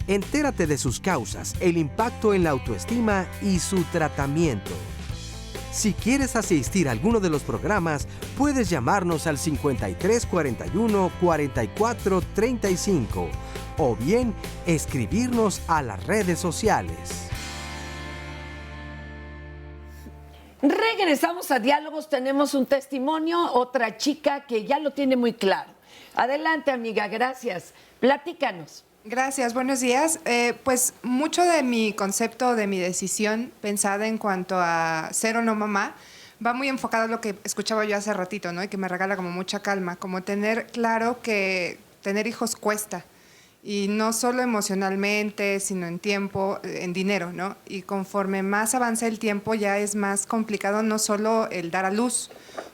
Entérate de sus causas, el impacto en la autoestima y su tratamiento. Si quieres asistir a alguno de los programas, puedes llamarnos al 5341 44 35 o bien escribirnos a las redes sociales. Regresamos a Diálogos, tenemos un testimonio, otra chica que ya lo tiene muy claro. Adelante, amiga, gracias. Platícanos. Gracias, buenos días. Pues mucho de mi concepto, de mi decisión pensada en cuanto a ser o no mamá, va muy enfocado a lo que escuchaba yo hace ratito, ¿no? Y que me regala como mucha calma, como tener claro que tener hijos cuesta. Y no solo emocionalmente, sino en tiempo, en dinero, ¿no? Y conforme más avanza el tiempo, ya es más complicado no solo el dar a luz,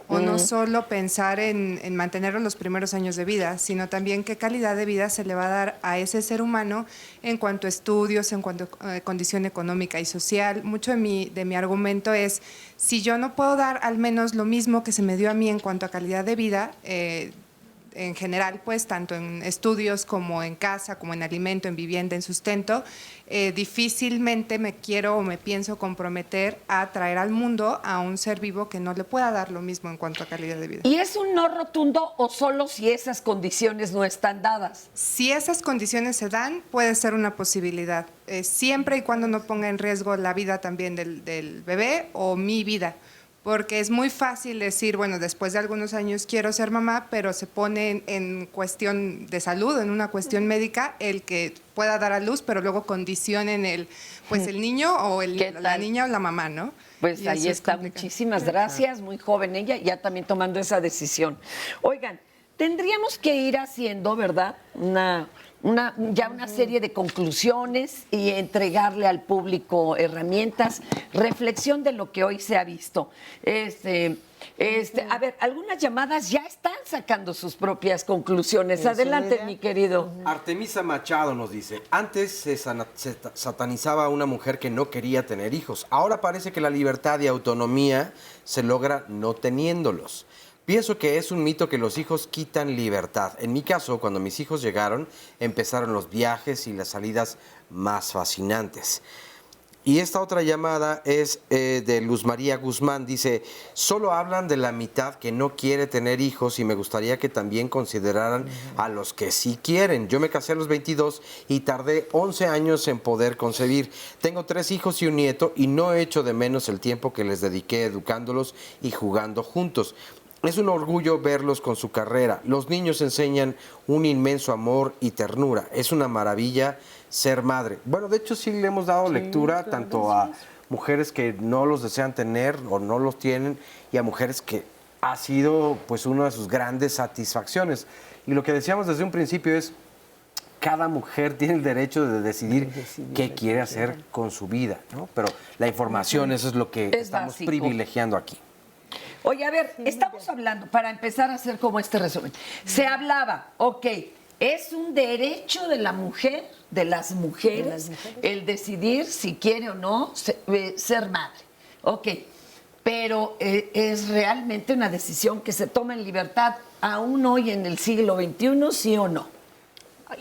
o no solo pensar en mantenerlo los primeros años de vida, sino también qué calidad de vida se le va a dar a ese ser humano en cuanto a estudios, en cuanto a condición económica y social. Mucho de mi argumento es, si yo no puedo dar al menos lo mismo que se me dio a mí en cuanto a calidad de vida, en general, pues, tanto en estudios como en casa, como en alimento, en vivienda, en sustento, difícilmente me quiero o me pienso comprometer a traer al mundo a un ser vivo que no le pueda dar lo mismo en cuanto a calidad de vida. ¿Y es un no rotundo o solo si esas condiciones no están dadas? Si esas condiciones se dan, puede ser una posibilidad, siempre y cuando no ponga en riesgo la vida también del bebé o mi vida. Porque es muy fácil decir, bueno, después de algunos años quiero ser mamá, pero se pone en cuestión de salud, en una cuestión médica, el que pueda dar a luz, pero luego condicionen el niño o la niña o la mamá, ¿no? Pues y ahí está, muchísimas gracias, muy joven ella, ya también tomando esa decisión. Oigan, tendríamos que ir haciendo, ¿verdad?, una serie de conclusiones y entregarle al público herramientas, reflexión de lo que hoy se ha visto. A ver, algunas llamadas ya están sacando sus propias conclusiones. Adelante, mi querido. Artemisa Machado nos dice, antes se satanizaba a una mujer que no quería tener hijos. Ahora parece que la libertad y autonomía se logra no teniéndolos. Pienso que es un mito que los hijos quitan libertad. En mi caso, cuando mis hijos llegaron, empezaron los viajes y las salidas más fascinantes. Y esta otra llamada es de Luz María Guzmán. Dice, solo hablan de la mitad que no quiere tener hijos y me gustaría que también consideraran a los que sí quieren. Yo me casé a los 22 y tardé 11 años en poder concebir. Tengo 3 hijos y un nieto y no he hecho de menos el tiempo que les dediqué educándolos y jugando juntos. Es un orgullo verlos con su carrera. Los niños enseñan un inmenso amor y ternura. Es una maravilla ser madre. Bueno, de hecho sí le hemos dado lectura tanto a mujeres que no los desean tener o no los tienen y a mujeres que ha sido pues una de sus grandes satisfacciones. Y lo que decíamos desde un principio es, cada mujer tiene el derecho de decidir qué quiere hacer con su vida, ¿no? Pero la información, eso es lo que estamos privilegiando aquí. Oye, a ver, estamos hablando, para empezar a hacer como este resumen, se hablaba, Es un derecho de la mujer, de las mujeres, el decidir si quiere o no ser madre. Ok, pero es realmente una decisión que se toma en libertad aún hoy en el siglo XXI, ¿sí o no?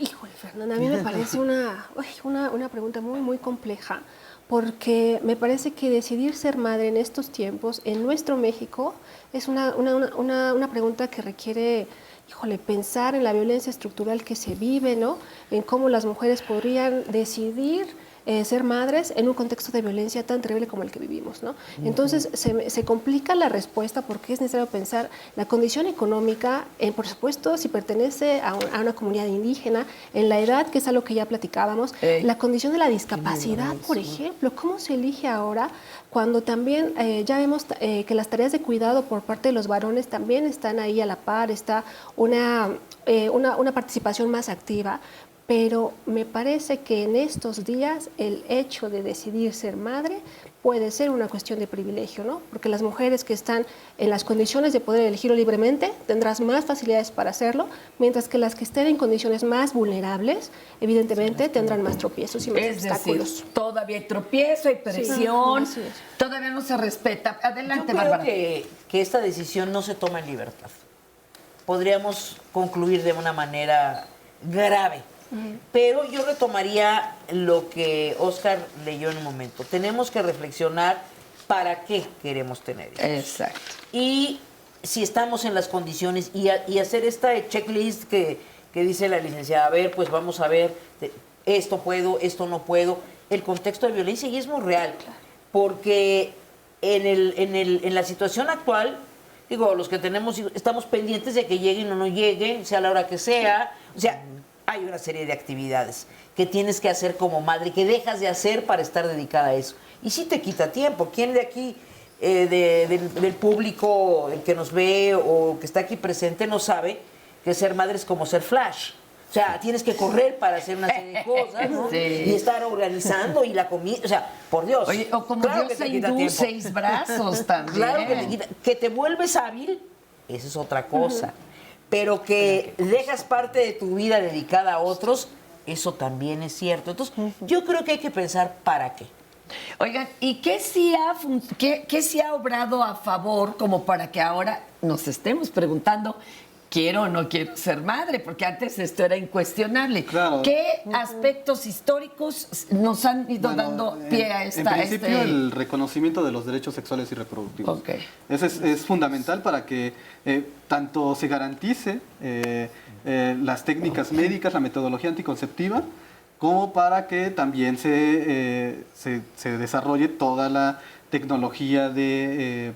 Híjole, Fernanda, a mí me parece una pregunta muy, muy compleja, porque me parece que decidir ser madre en estos tiempos, en nuestro México, es una pregunta que requiere, pensar en la violencia estructural que se vive, ¿no? En cómo las mujeres podrían decidir ser madres en un contexto de violencia tan terrible como el que vivimos, ¿no? Entonces se complica la respuesta porque es necesario pensar la condición económica, por supuesto, si pertenece a una comunidad indígena, en la edad, que es algo que ya platicábamos, la condición de la discapacidad, por ejemplo, ¿cómo se elige ahora? Cuando también ya vemos que las tareas de cuidado por parte de los varones también están ahí a la par, está una participación más activa. Pero me parece que en estos días el hecho de decidir ser madre puede ser una cuestión de privilegio, ¿no? Porque las mujeres que están en las condiciones de poder elegirlo libremente tendrán más facilidades para hacerlo, mientras que las que estén en condiciones más vulnerables, evidentemente, tendrán más tropiezos y más obstáculos. Decir, todavía hay tropiezo, hay presión, todavía no se respeta. Adelante, Bárbara. Yo creo que esta decisión no se toma en libertad. Podríamos concluir de una manera grave. Pero yo retomaría lo que Oscar leyó en un momento. Tenemos que reflexionar para qué queremos tener hijos. Exacto. Y si estamos en las condiciones y hacer esta checklist que dice la licenciada, a ver, pues vamos a ver, esto puedo, esto no puedo. El contexto de violencia y es muy real. Porque en la situación actual, digo, los que tenemos hijos, estamos pendientes de que lleguen o no lleguen, sea la hora que sea. O sea, hay una serie de actividades que tienes que hacer como madre, que dejas de hacer para estar dedicada a eso. Y sí te quita tiempo. ¿Quién de aquí, del público que nos ve o que está aquí presente, no sabe que ser madre es como ser Flash? O sea, tienes que correr para hacer una serie de cosas, ¿no? Sí. Y estar organizando y la comida. O sea, por Dios. Oye, o como claro Dios hindú, 6 brazos también. Claro que te quita. Que te vuelves hábil, esa es otra cosa. Pero que dejas parte de tu vida dedicada a otros, eso también es cierto. Entonces, yo creo que hay que pensar para qué. Oigan, ¿y qué sí ha obrado a favor como para que ahora nos estemos preguntando quiero o no quiero ser madre? Porque antes esto era incuestionable. Claro. ¿Qué aspectos históricos nos han ido dando pie a esta? En principio, el reconocimiento de los derechos sexuales y reproductivos. Okay. Eso es fundamental para que tanto se garantice las técnicas médicas, la metodología anticonceptiva, como para que también se desarrolle toda la tecnología de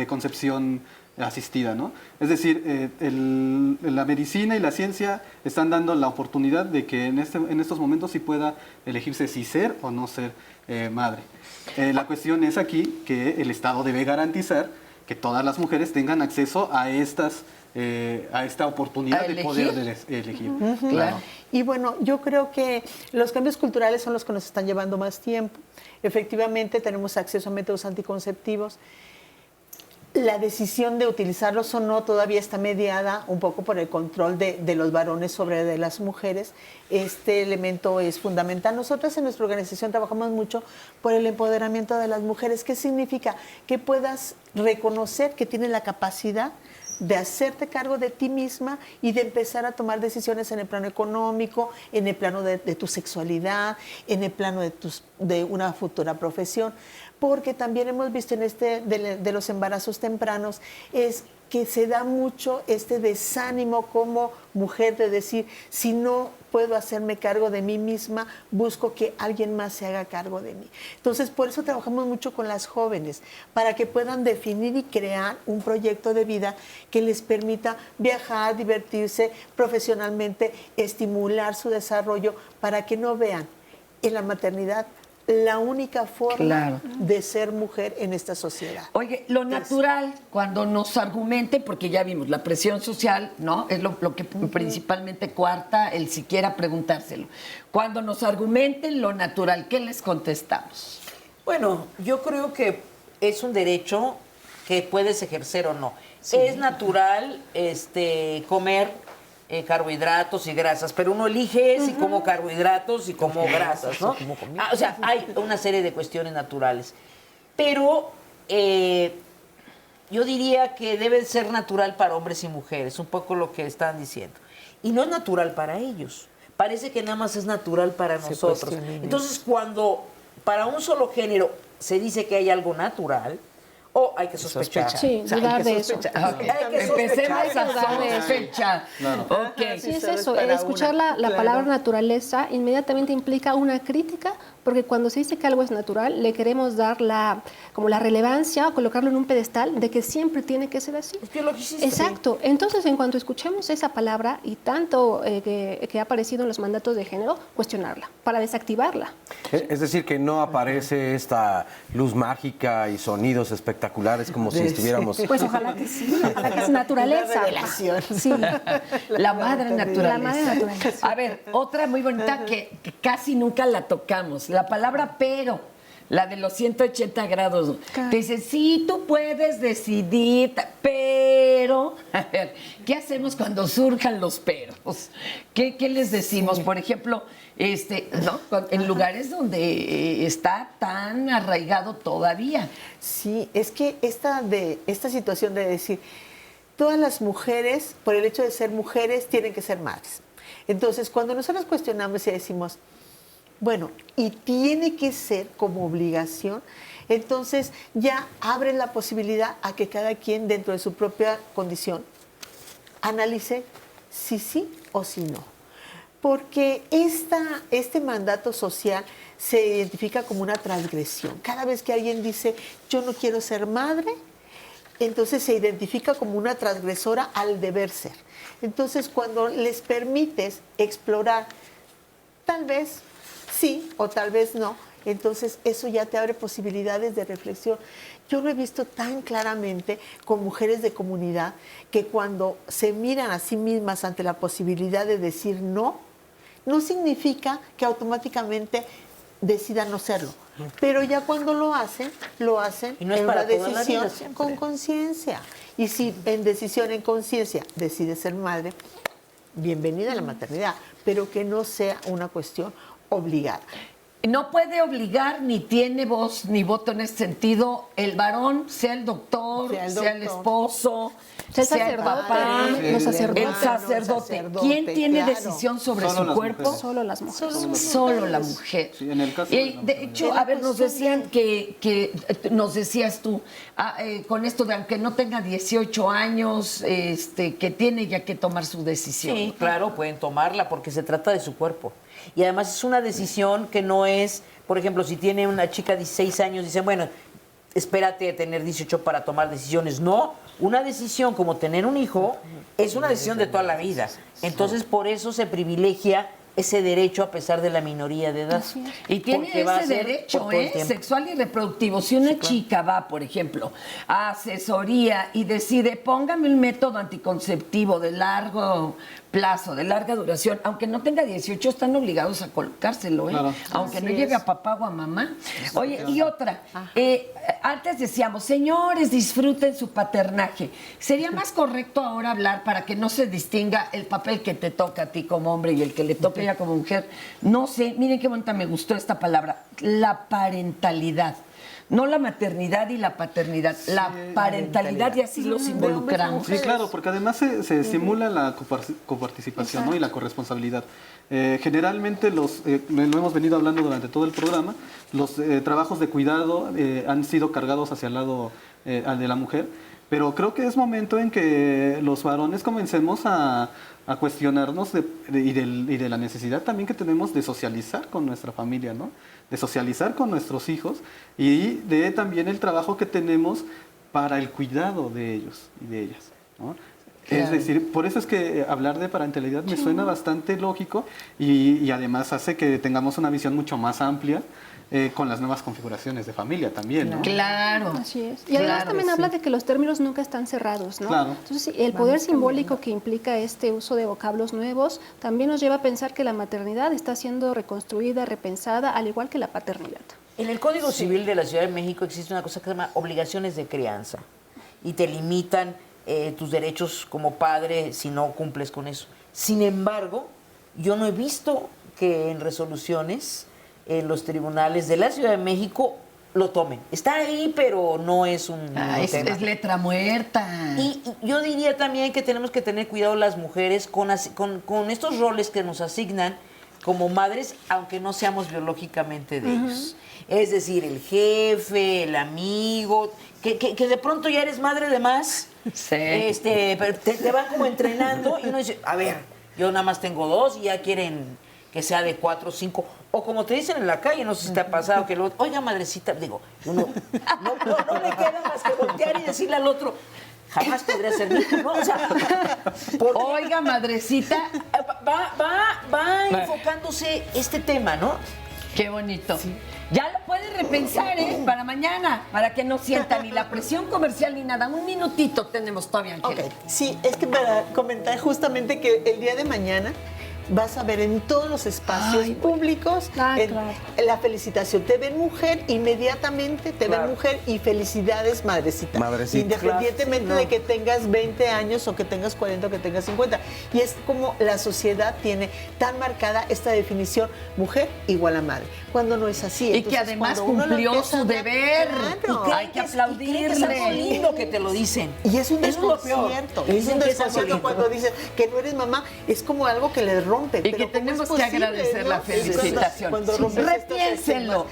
concepción asistida, ¿no? Es decir, la medicina y la ciencia están dando la oportunidad de que en estos momentos sí pueda elegirse si ser o no ser madre. La cuestión es aquí que el Estado debe garantizar que todas las mujeres tengan acceso a esta oportunidad de poder elegir. Claro. Y bueno, yo creo que los cambios culturales son los que nos están llevando más tiempo. Efectivamente, tenemos acceso a métodos anticonceptivos. La decisión de utilizarlos o no todavía está mediada un poco por el control de los varones sobre de las mujeres. Este elemento es fundamental. Nosotros en nuestra organización trabajamos mucho por el empoderamiento de las mujeres. ¿Qué significa? Que puedas reconocer que tienes la capacidad de hacerte cargo de ti misma y de empezar a tomar decisiones en el plano económico, en el plano de tu sexualidad, en el plano de una futura profesión. Porque también hemos visto en de los embarazos tempranos, es que se da mucho este desánimo como mujer de decir, si no puedo hacerme cargo de mí misma, busco que alguien más se haga cargo de mí. Entonces, por eso trabajamos mucho con las jóvenes, para que puedan definir y crear un proyecto de vida que les permita viajar, divertirse profesionalmente, estimular su desarrollo, para que no vean en la maternidad la única forma de ser mujer en esta sociedad. Oye, lo natural, cuando nos argumenten, porque ya vimos, la presión social, ¿no? Es lo que principalmente coarta el siquiera preguntárselo. Cuando nos argumenten lo natural, ¿qué les contestamos? Bueno, yo creo que es un derecho que puedes ejercer o no. Sí. Es natural comer carbohidratos y grasas, pero uno elige si como carbohidratos y como grasas, ¿no? O sea, hay una serie de cuestiones naturales. Pero yo diría que debe ser natural para hombres y mujeres, un poco lo que están diciendo. Y no es natural para ellos. Parece que nada más es natural para nosotros. Entonces, cuando para un solo género se dice que hay algo natural, hay que sospechar. Sí, dudar de eso. Empecemos a sospechar. Sí, es eso. Escuchar la palabra naturaleza inmediatamente implica una crítica, porque cuando se dice que algo es natural, le queremos dar como la relevancia o colocarlo en un pedestal de que siempre tiene que ser así. Es que lo que hiciste. Exacto. Entonces, en cuanto escuchemos esa palabra y tanto que ha aparecido en los mandatos de género, cuestionarla, para desactivarla. Es decir, que no aparece esta luz mágica y sonidos espectaculares como si estuviéramos... Pues ojalá que sí, ojalá que es naturaleza. Sí. La madre naturaleza. La madre naturaleza. A ver, otra muy bonita que casi nunca la tocamos, la palabra pero, la de los 180 grados. Te dice, sí, tú puedes decidir, pero, a ver, ¿qué hacemos cuando surjan los peros? ¿Qué les decimos? Por ejemplo, ¿no? En lugares donde está tan arraigado todavía. Sí, es que esta situación de decir, todas las mujeres, por el hecho de ser mujeres, tienen que ser madres. Entonces, cuando nosotros cuestionamos y decimos, bueno, y tiene que ser como obligación, entonces ya abre la posibilidad a que cada quien dentro de su propia condición analice si sí o si no. Porque este mandato social se identifica como una transgresión. Cada vez que alguien dice, yo no quiero ser madre, entonces se identifica como una transgresora al deber ser. Entonces, cuando les permites explorar, tal vez sí o tal vez no, entonces eso ya te abre posibilidades de reflexión. Yo lo he visto tan claramente con mujeres de comunidad que cuando se miran a sí mismas ante la posibilidad de decir no, no significa que automáticamente decidan no serlo. Pero ya cuando lo hacen y no es en para una toda la decisión vida siempre. con conciencia. Y si en decisión, en conciencia, decide ser madre, bienvenida a la maternidad, pero que no sea una cuestión obligada. No puede obligar, ni tiene voz ni voto en ese sentido, el varón, sea el doctor, sea el esposo, sea el papá, el sacerdote. ¿Quién tiene decisión sobre su cuerpo? Solo las mujeres. Solo la mujer. Sí, en el caso de hecho, a ver, nos decían nos decías tú, con esto de aunque no tenga 18 años, que tiene ya que tomar su decisión. Sí, claro, pueden tomarla porque se trata de su cuerpo. Y además es una decisión que no es, por ejemplo, si tiene una chica de 16 años, dicen, bueno, espérate a tener 18 para tomar decisiones. No, una decisión como tener un hijo es una decisión de toda la vida. Entonces, por eso se privilegia ese derecho a pesar de la minoría de edad. Y tiene ese derecho sexual y reproductivo. Si una chica va, por ejemplo, a asesoría y decide, póngame un método anticonceptivo de largo plazo, de larga duración, aunque no tenga 18, están obligados a colocárselo, Claro. Aunque no lleve a papá o a mamá. Oye, y otra, antes decíamos, señores, disfruten su paternaje. ¿Sería más correcto ahora hablar para que no se distinga el papel que te toca a ti como hombre y el que le toca a ella como mujer? No sé, miren qué bonita me gustó esta palabra, la parentalidad. No la maternidad y la paternidad, la parentalidad, y así los involucramos. Sí, claro, porque además se estimula la coparticipación, ¿no? Y la corresponsabilidad. Generalmente lo hemos venido hablando durante todo el programa, los trabajos de cuidado han sido cargados hacia el lado de la mujer, pero creo que es momento en que los varones comencemos a cuestionarnos y de la necesidad también que tenemos de socializar con nuestra familia, ¿no? De socializar con nuestros hijos y de también el trabajo que tenemos para el cuidado de ellos y de ellas, ¿no? Claro. Es decir, por eso es que hablar de parentalidad me suena bastante lógico y además hace que tengamos una visión mucho más amplia con las nuevas configuraciones de familia también, ¿no? Claro. Así es. Y además también habla de que los términos nunca están cerrados, ¿no? Claro. Entonces, el poder simbólico que implica este uso de vocablos nuevos también nos lleva a pensar que la maternidad está siendo reconstruida, repensada, al igual que la paternidad. En el Código Civil de la Ciudad de México existe una cosa que se llama obligaciones de crianza y te limitan tus derechos como padre si no cumples con eso. Sin embargo, yo no he visto que en resoluciones en los tribunales de la Ciudad de México lo tomen. Está ahí, pero no es un tema. Es letra muerta. Y yo diría también que tenemos que tener cuidado las mujeres con estos roles que nos asignan como madres, aunque no seamos biológicamente de ellos. Es decir, el jefe, el amigo, que de pronto ya eres madre de más. Sí. Pero te van como entrenando y uno dice, a ver, yo nada más tengo 2 y ya quieren que sea de 4 o 5. O como te dicen en la calle, no sé si te ha pasado, que luego, oiga, madrecita, digo, uno no le queda más que voltear y decirle al otro, jamás podría ser mi hijo, ¿no? O sea, oiga, madrecita. Va enfocándose este tema, ¿no? Qué bonito. Sí. Ya lo puedes repensar, para mañana, para que no sienta ni la presión comercial ni nada. Un minutito tenemos todavía, Ángel. Okay. Sí, es que para comentar justamente que el día de mañana vas a ver en todos los espacios públicos la felicitación. Te ven mujer, inmediatamente te ven mujer y felicidades, madrecita. Independientemente de que tengas 20 años o que tengas 40 o que tengas 50. Y es como la sociedad tiene tan marcada esta definición, mujer igual a madre. Cuando no es así. Y que además cumplió su deber. Hay que aplaudirle. Es algo lindo que te lo dicen. Y es un desconcierto. Es un desconcierto cuando dicen que no eres mamá. Es como algo que le rompe. Y que tenemos que agradecer la felicitación.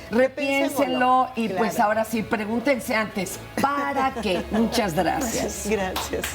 Repiénsenlo y pues ahora sí, pregúntense antes, ¿para qué? Muchas gracias. Gracias.